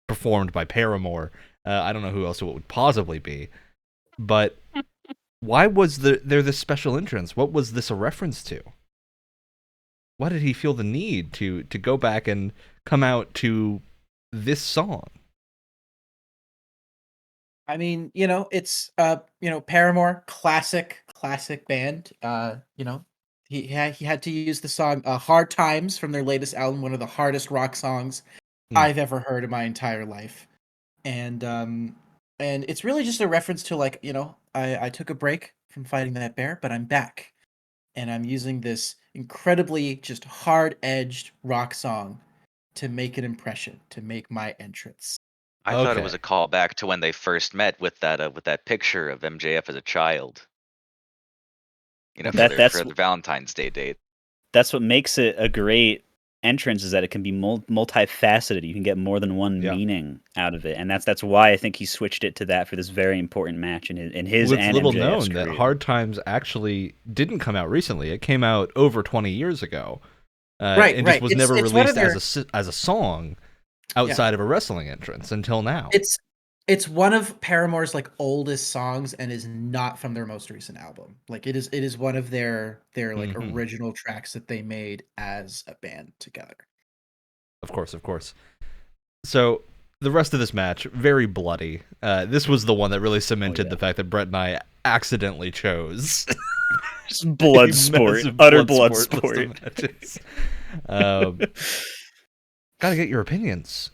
performed by Paramore. I don't know who else it would possibly be, but why was there this special entrance? What was this a reference to? Why did he feel the need to go back and come out to this song? I mean, it's Paramore, classic band. He had to use the song "Hard Times" from their latest album, one of the hardest rock songs I've ever heard in my entire life. And it's really just a reference to I took a break from fighting that bear, but I'm back. And I'm using this incredibly just hard-edged rock song to make an impression, to make my entrance. I thought it Okay. was a callback to when they first met with that picture of MJF as a child. You know, That's for the Valentine's Day date. That's what makes it a great entrance, is that it can be multifaceted. You can get more than one Yeah. meaning out of it, and that's why I think he switched it to that for this very important match in his Well, it's and little MJF's known that career. Hard Times actually didn't come out recently. It came out over 20 years ago. Right, and right. just was It's never one of released as a song outside of a wrestling entrance until now. It's It's one of Paramore's like oldest songs and is not from their most recent album. Like it is one of their like original tracks that they made as a band together. Of course. So the rest of this match, very bloody. This was the one that really cemented the fact that Brett and I accidentally chose blood sport, utter blood sport. Matches. Gotta get your opinions.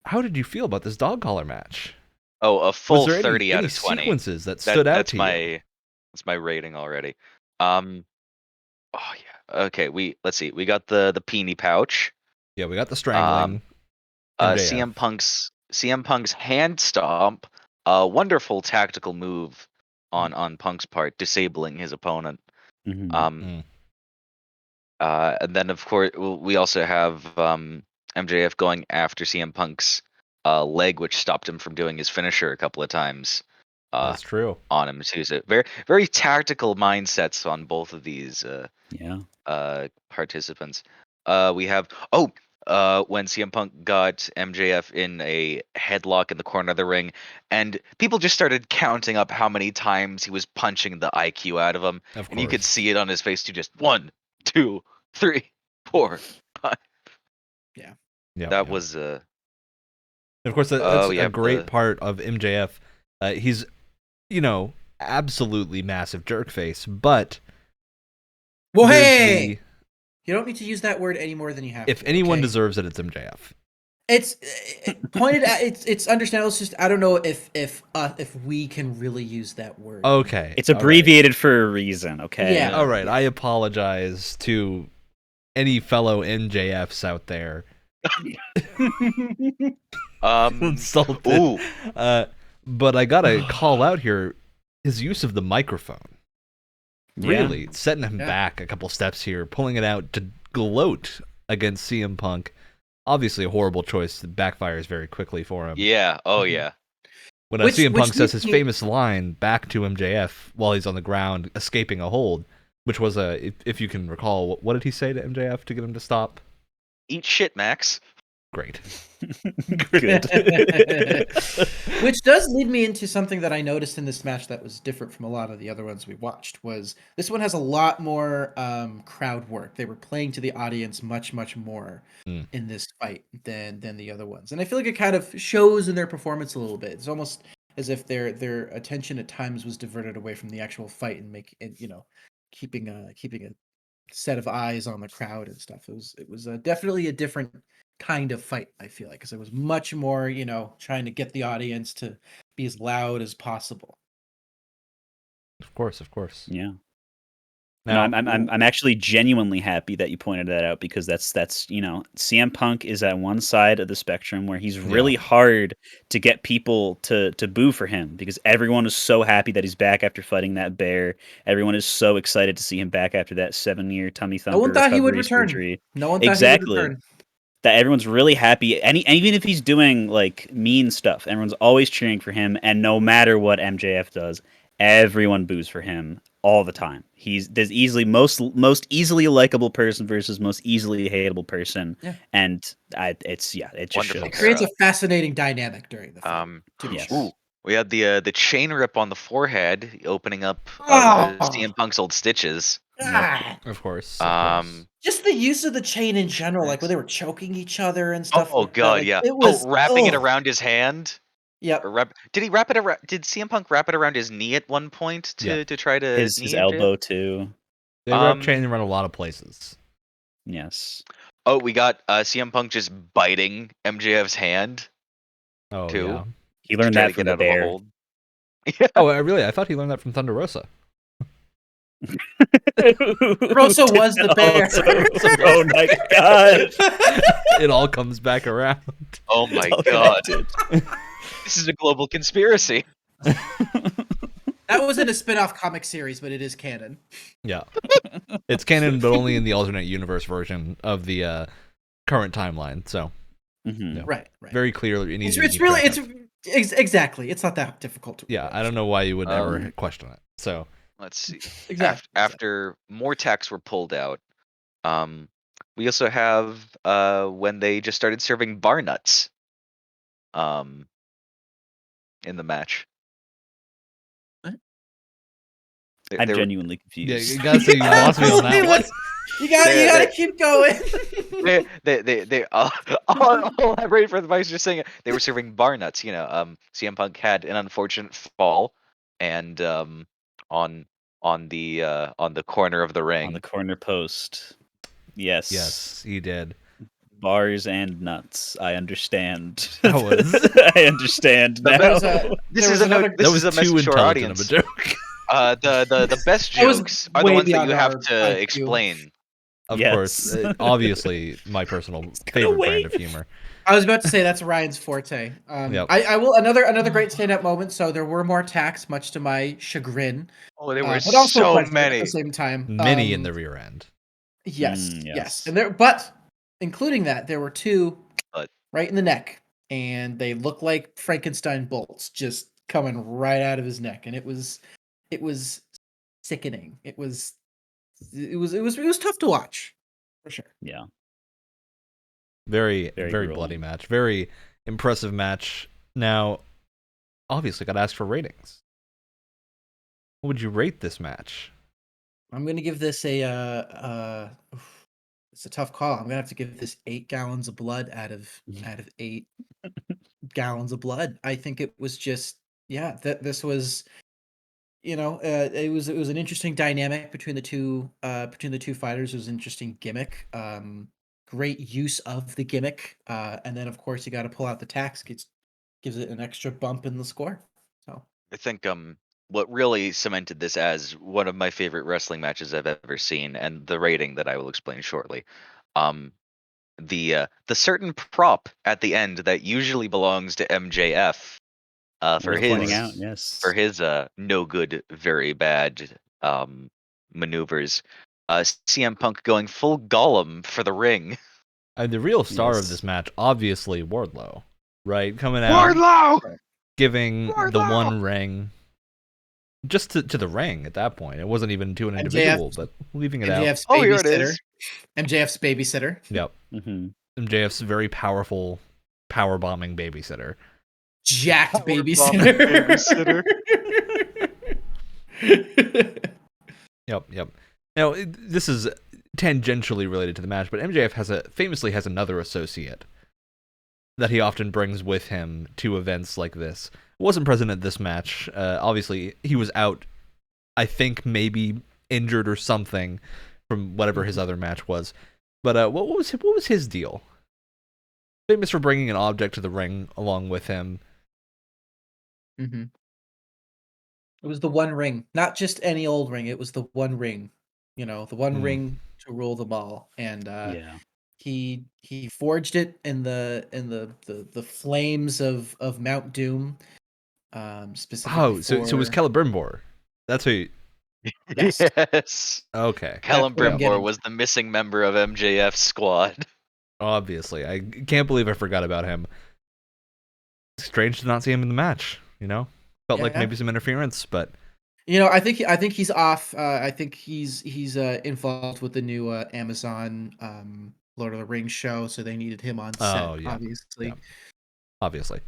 How did you feel about this dog collar match? Oh, a full Was there 30 out any of 20. sequences that stood out to you? That's my rating already. Oh yeah. Okay, let's see. We got the peenie pouch. Yeah, we got the strangling. CM Punk's hand stomp, a wonderful tactical move on Punk's part, disabling his opponent. And then of course we also have MJF going after CM Punk's leg, which stopped him from doing his finisher a couple of times. That's true. On him too. So very very tactical mindsets on both of these participants. We have when CM Punk got MJF in a headlock in the corner of the ring, and people just started counting up how many times he was punching the IQ out of him, and you could see it on his face too. Just 1, 2, 3, 4, 5. Yeah. That was of course, that's a great part of MJF. He's, absolutely massive jerk face, but well, hey, you don't need to use that word any more than you have. If anyone deserves it, it's MJF. It's pointed at. It's understandable. It's just I don't know if we can really use that word. Okay, it's abbreviated for a reason. Okay. Yeah. All right. Yeah. I apologize to any fellow MJFs out there. Insulted. Ooh. But I gotta call out here his use of the microphone. Really setting him back a couple steps here, pulling it out to gloat against CM Punk. Obviously a horrible choice that backfires very quickly for him. Yeah, oh yeah. When CM Punk says his famous line back to MJF while he's on the ground escaping a hold, which was if you can recall, what did he say to MJF to get him to stop? Eat shit, Max. Great. Good. Which does lead me into something that I noticed in this match that was different from a lot of the other ones we watched. Was this one has a lot more crowd work. They were playing to the audience much more in this fight than the other ones, and I feel like it kind of shows in their performance a little bit. It's almost as if their attention at times was diverted away from the actual fight and keeping a set of eyes on the crowd and stuff. It was definitely a different kind of fight, I feel like, because it was much more, trying to get the audience to be as loud as possible. Of course. Yeah. Now, I'm actually genuinely happy that you pointed that out, because that's CM Punk is at one side of the spectrum where he's really hard to get people to boo for him, because everyone is so happy that he's back after fighting that bear. Everyone is so excited to see him back after that 7-year tummy thumper. No one thought he would return. Surgery. No one thought he would return. That everyone's really happy, and even if he's doing like mean stuff, everyone's always cheering for him. And no matter what MJF does, everyone boos for him all the time. There's easily most easily likable person versus most easily hateable person, and it just shows. It creates a fascinating dynamic during the film. Ooh, we had the chain rip on the forehead, opening up CM Punk's old stitches. Of course. Just the use of the chain in general, like when they were choking each other and stuff. Oh god, yeah. It was wrapping it around his hand. Yep. Did he wrap it around? Did CM Punk wrap it around his knee at one point to try to his elbow too? They wrap chains around a lot of places. Yes. Oh, we got CM Punk just biting MJF's hand. Oh, too. Yeah. He learned that from the bear. Oh, I thought he learned that from Thunder Rosa. Rosa was the bear. Oh my god! It all comes back around. Oh my god! This is a global conspiracy. That was in a spin-off comic series, but it is canon. Yeah, it's canon, but only in the alternate universe version of the current timeline. So, right, very clearly, it needs exactly. It's not that difficult. I don't know why you would ever question it. So. Let's see. Exactly. After more tacks were pulled out, we also have when they just started serving bar nuts. in the match. What? I'm They were- genuinely Yeah, confused. you gotta say you lost me on that one. You gotta keep going. I'll elaborate for the vice just saying it. They were serving bar nuts. CM Punk had an unfortunate fall, and on the corner of the ring. On the corner post. Yes. Yes, he did. Bars and nuts. I understand. That was I understand The now. best- This This is was another. that was a too message to our intelligent audience. of a joke. The best That was jokes are the way ones that beyond you have our to IQ. explain. Of Yes. course, obviously my personal favorite brand of humor. I was about to say that's Ryan's forte. Yep. I will another great stand-up moment. So there were more attacks, much to my chagrin, Oh, there were but also so pleasure many. at the same time. Many in the rear end. Yes, Mm, yes, yes. and but including that, there were two But- right in the neck, and they look like Frankenstein bolts just coming right out of his neck, and it was sickening. It was tough to watch, for sure. Yeah. Very Very bloody grueling. match. Very impressive match. Now, obviously, got to ask for ratings. What would you rate this match? I'm gonna give this a it's a tough call. I'm gonna have to give this 8 gallons of blood out of 8 gallons of blood. I think it was just that this was it was an interesting dynamic between the two fighters. It was an interesting gimmick. Great use of the gimmick. And then of course you got to pull out the tax. Gives it an extra bump in the score. So I think what really cemented this as one of my favorite wrestling matches I've ever seen, and the rating that I will explain shortly. The certain prop at the end that usually belongs to MJF for Worth his pointing out, yes. no good, very bad maneuvers. CM Punk going full Gollum for the ring. The real star of Yes. this match, obviously, Wardlow, right? Coming out, Wardlow! giving the Wardlow! one ring, just to the ring at that point. It wasn't even to an MJF individual, but leaving it out. MJF's Oh, here it babysitter. is. MJF's babysitter. Yep. Mm-hmm. MJF's very powerful, power bombing babysitter. Jacked Power babysitter. Yep. Now, this is tangentially related to the match, but MJF famously has another associate that he often brings with him to events like this. Wasn't present at this match. Obviously, he was out, I think maybe injured or something from whatever his other match was. But what was his deal? Famous for bringing an object to the ring along with him. Mm-hmm. It was the one ring, not just any old ring. It was the one ring, the one ring to rule them all. And Yeah. he forged it in the flames of Mount Doom. Specifically. Oh, so it was Celebrimbor. That's who. Yes. Yes. Okay. Callum That's what I'm Brimbor getting was the missing member of MJF's squad. Obviously, I can't believe I forgot about him. Strange to not see him in the match. Felt like Yeah. maybe some interference, but I think he's off. I think he's involved with the new Amazon Lord of the Rings show, so they needed him on set. Oh, yeah. Obviously. Yeah. Obviously.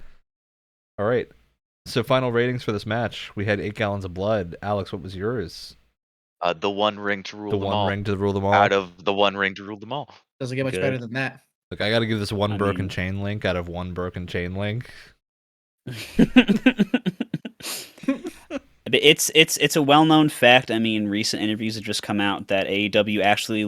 All right. So final ratings for this match. We had 8 gallons of blood. Alex, what was yours? The one ring to rule The them one all. ring to rule them all. Out of the one ring to rule them all. Doesn't get much Good. better than that. Look, I got to give this one I broken mean- chain link out of one broken chain link. It's a well-known fact. I mean, recent interviews have just come out that AEW actually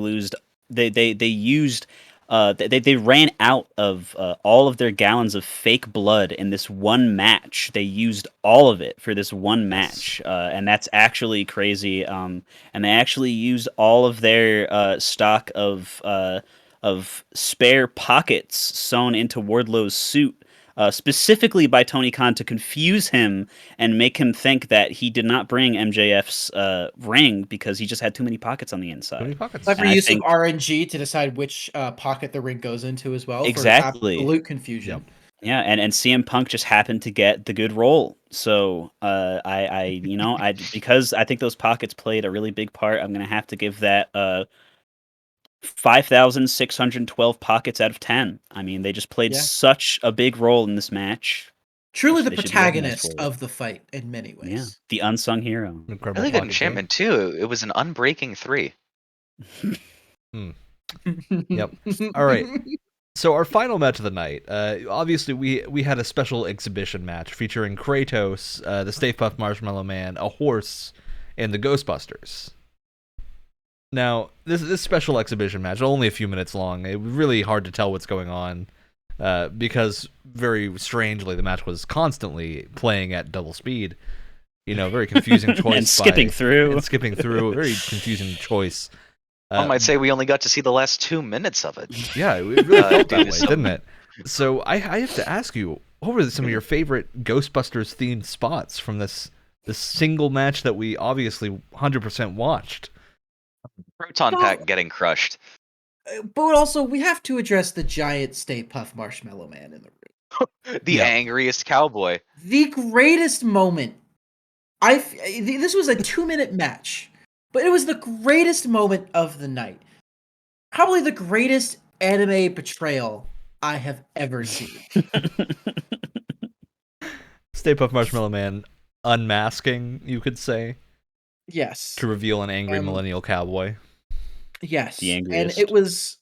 they ran out of all of their gallons of fake blood in this one match. They used all of it for this one match, and that's actually crazy. And they actually used all of their stock of spare pockets sewn into Wardlow's suit. Specifically by Tony Khan to confuse him and make him think that he did not bring MJF's ring because he just had too many pockets on the inside. Too many pockets. Clever And I use think- of RNG to decide which pocket the ring goes into as well. Exactly. For absolute confusion. Yeah, and CM Punk just happened to get the good role. So because I think those pockets played a really big part, I'm gonna have to give that 5,612 pockets out of 10. I mean, they just played Yeah. such a big role in this match. Truly They the should be recognized protagonist for it. of the fight in many ways. Yeah, the unsung hero. Incredible Really good pocket enchantment too. It was an unbreaking 3. Yep. All right. So our final match of the night, obviously we had a special exhibition match featuring Kratos, the Stay Puft Marshmallow Man, a horse, and the Ghostbusters. Now, this special exhibition match, only a few minutes long, it was really hard to tell what's going on, because very strangely the match was constantly playing at double speed. You know, very confusing choice. And skipping through. And skipping through, a very confusing choice. One might say we only got to see the last 2 minutes of it. Yeah, it really felt that due way, to some- didn't it? So I have to ask you, what were some of your favorite Ghostbusters themed spots from this single match that we obviously 100% watched? Proton Well- Pack getting crushed. But also, we have to address the giant Stay Puft Marshmallow Man in the ring. The Yeah. angriest cowboy. The greatest moment. This was a 2-minute match, but it was the greatest moment of the night. Probably the greatest anime betrayal I have ever seen. Stay Puft Marshmallow Man unmasking, you could say, Yes. to reveal an angry Um, millennial cowboy. Yes. The And angriest. it was,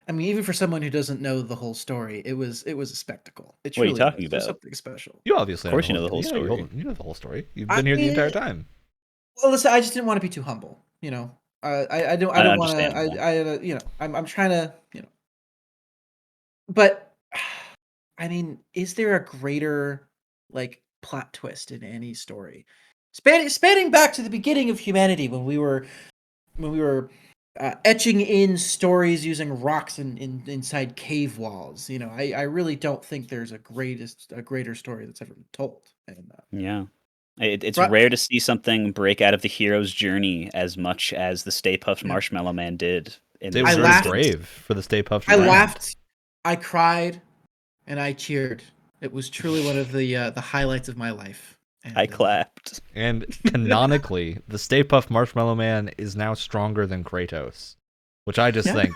I mean, even for someone who doesn't know the whole story, it was a spectacle. It What are you truly talking was. It was about? something special. You obviously Of course you know the whole yeah, story. You know the whole story. You've I been here the mean, entire time. Well, listen, I just didn't want to be too humble, you know. I don't want to. Understandable. You know, I'm trying to, you know. But I mean, is there a greater like plot twist in any story? Spanning back to the beginning of humanity when we were etching in stories using rocks inside cave walls. You know, I really don't think there's a greater story that's ever been told. And Yeah. It's Right. rare to see something break out of the hero's journey as much as the Stay Puft Yeah. Marshmallow Man did. They were I very laughed. brave for the Stay Puft. I brand. laughed, I cried, and I cheered. It was truly one of the highlights of my life. And, I clapped. And canonically, the Stay Puft Marshmallow Man is now stronger than Kratos, which I just Yeah. think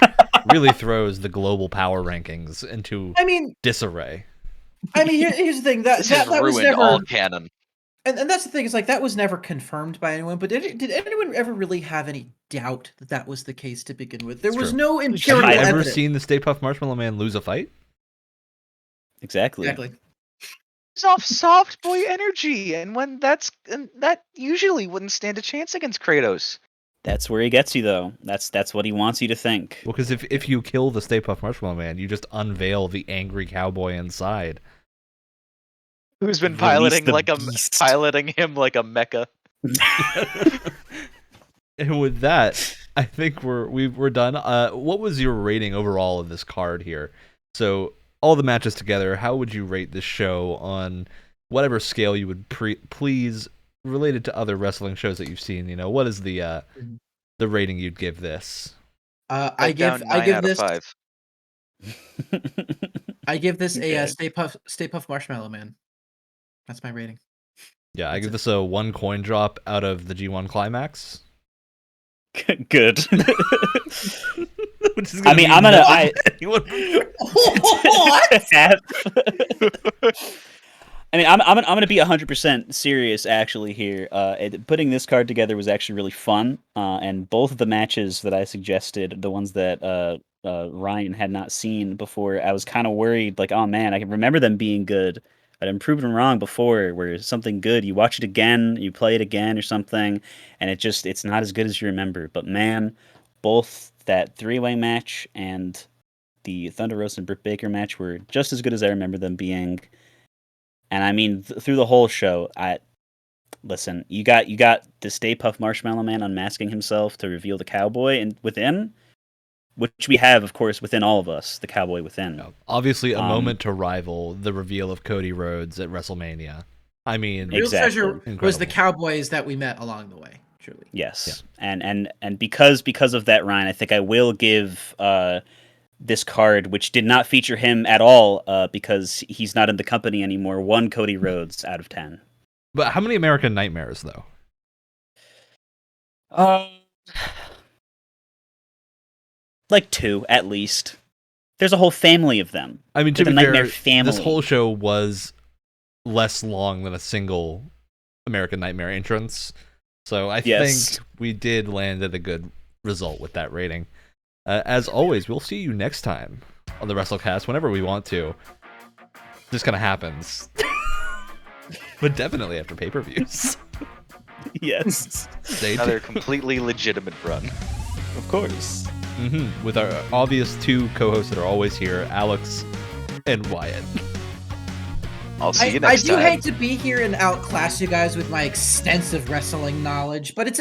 really throws the global power rankings into I mean, disarray. here's the thing that This has that was ruined never, all canon. and that's the thing is like that was never confirmed by anyone. But did anyone ever really have any doubt that that was the case to begin with? There It's was true. no Have empirical you ever evidence. seen the Stay Puft Marshmallow Man lose a fight? Exactly. Exactly. It's off soft boy energy, and that usually wouldn't stand a chance against Kratos. That's where he gets you, though. That's what he wants you to think. Well, because if you kill the Stay Puft Marshmallow Man, you just unveil the angry cowboy inside. Who's been Release piloting the like a beast. piloting him like a mecha. And with that, I think we're done. What was your rating overall of this card here? So all the matches together, how would you rate this show on whatever scale you would please, related to other wrestling shows that you've seen? You know, what is the rating you'd give this? I Like give down 9 this out of 5. I give this Okay. a Stay Puft Marshmallow Man. That's my rating. Yeah, I That's give it. this a 1 coin drop out of the G1 Climax. Good. Which is I mean, be I'm gonna. nothing I, anyone- to have- I mean, I'm gonna be 100% serious actually here. Putting this card together was actually really fun, and both of the matches that I suggested, the ones that Ryan had not seen before, I was kind of worried, like, oh man, I can remember them being good. I'd been proven wrong before, where something good, you watch it again, you play it again or something, and it's not as good as you remember. But man, both that three-way match and the Thunder Rosa and Britt Baker match were just as good as I remember them being. And I mean, through the whole show, listen. You got the Stay Puft Marshmallow Man unmasking himself to reveal the cowboy, and within, which we have, of course, within all of us, the cowboy within. Obviously, a moment to rival the reveal of Cody Rhodes at WrestleMania. I mean, Real Exactly. treasure was the Incredible. cowboys that we met along the way. Truly. Yes, and because of that, Ryan, I think I will give this card, which did not feature him at all, because he's not in the company anymore, 1 Cody Rhodes out of 10. But how many American Nightmares, though? Like 2 at least. There's a whole family of them. I mean, to Like be a Nightmare fair, family. this whole show was less long than a single American Nightmare entrance, so I think we did land at a good result with that rating. As always, we'll see you next time on the Wrestlecast whenever we want to. This kind of happens, but definitely after pay-per-views. Yes. Stay Another tuned. completely legitimate run. Of course. With our obvious 2 co-hosts that are always here, Alex and Wyatt. I'll see you I next do time. hate to be here and outclass you guys with my extensive wrestling knowledge, but it's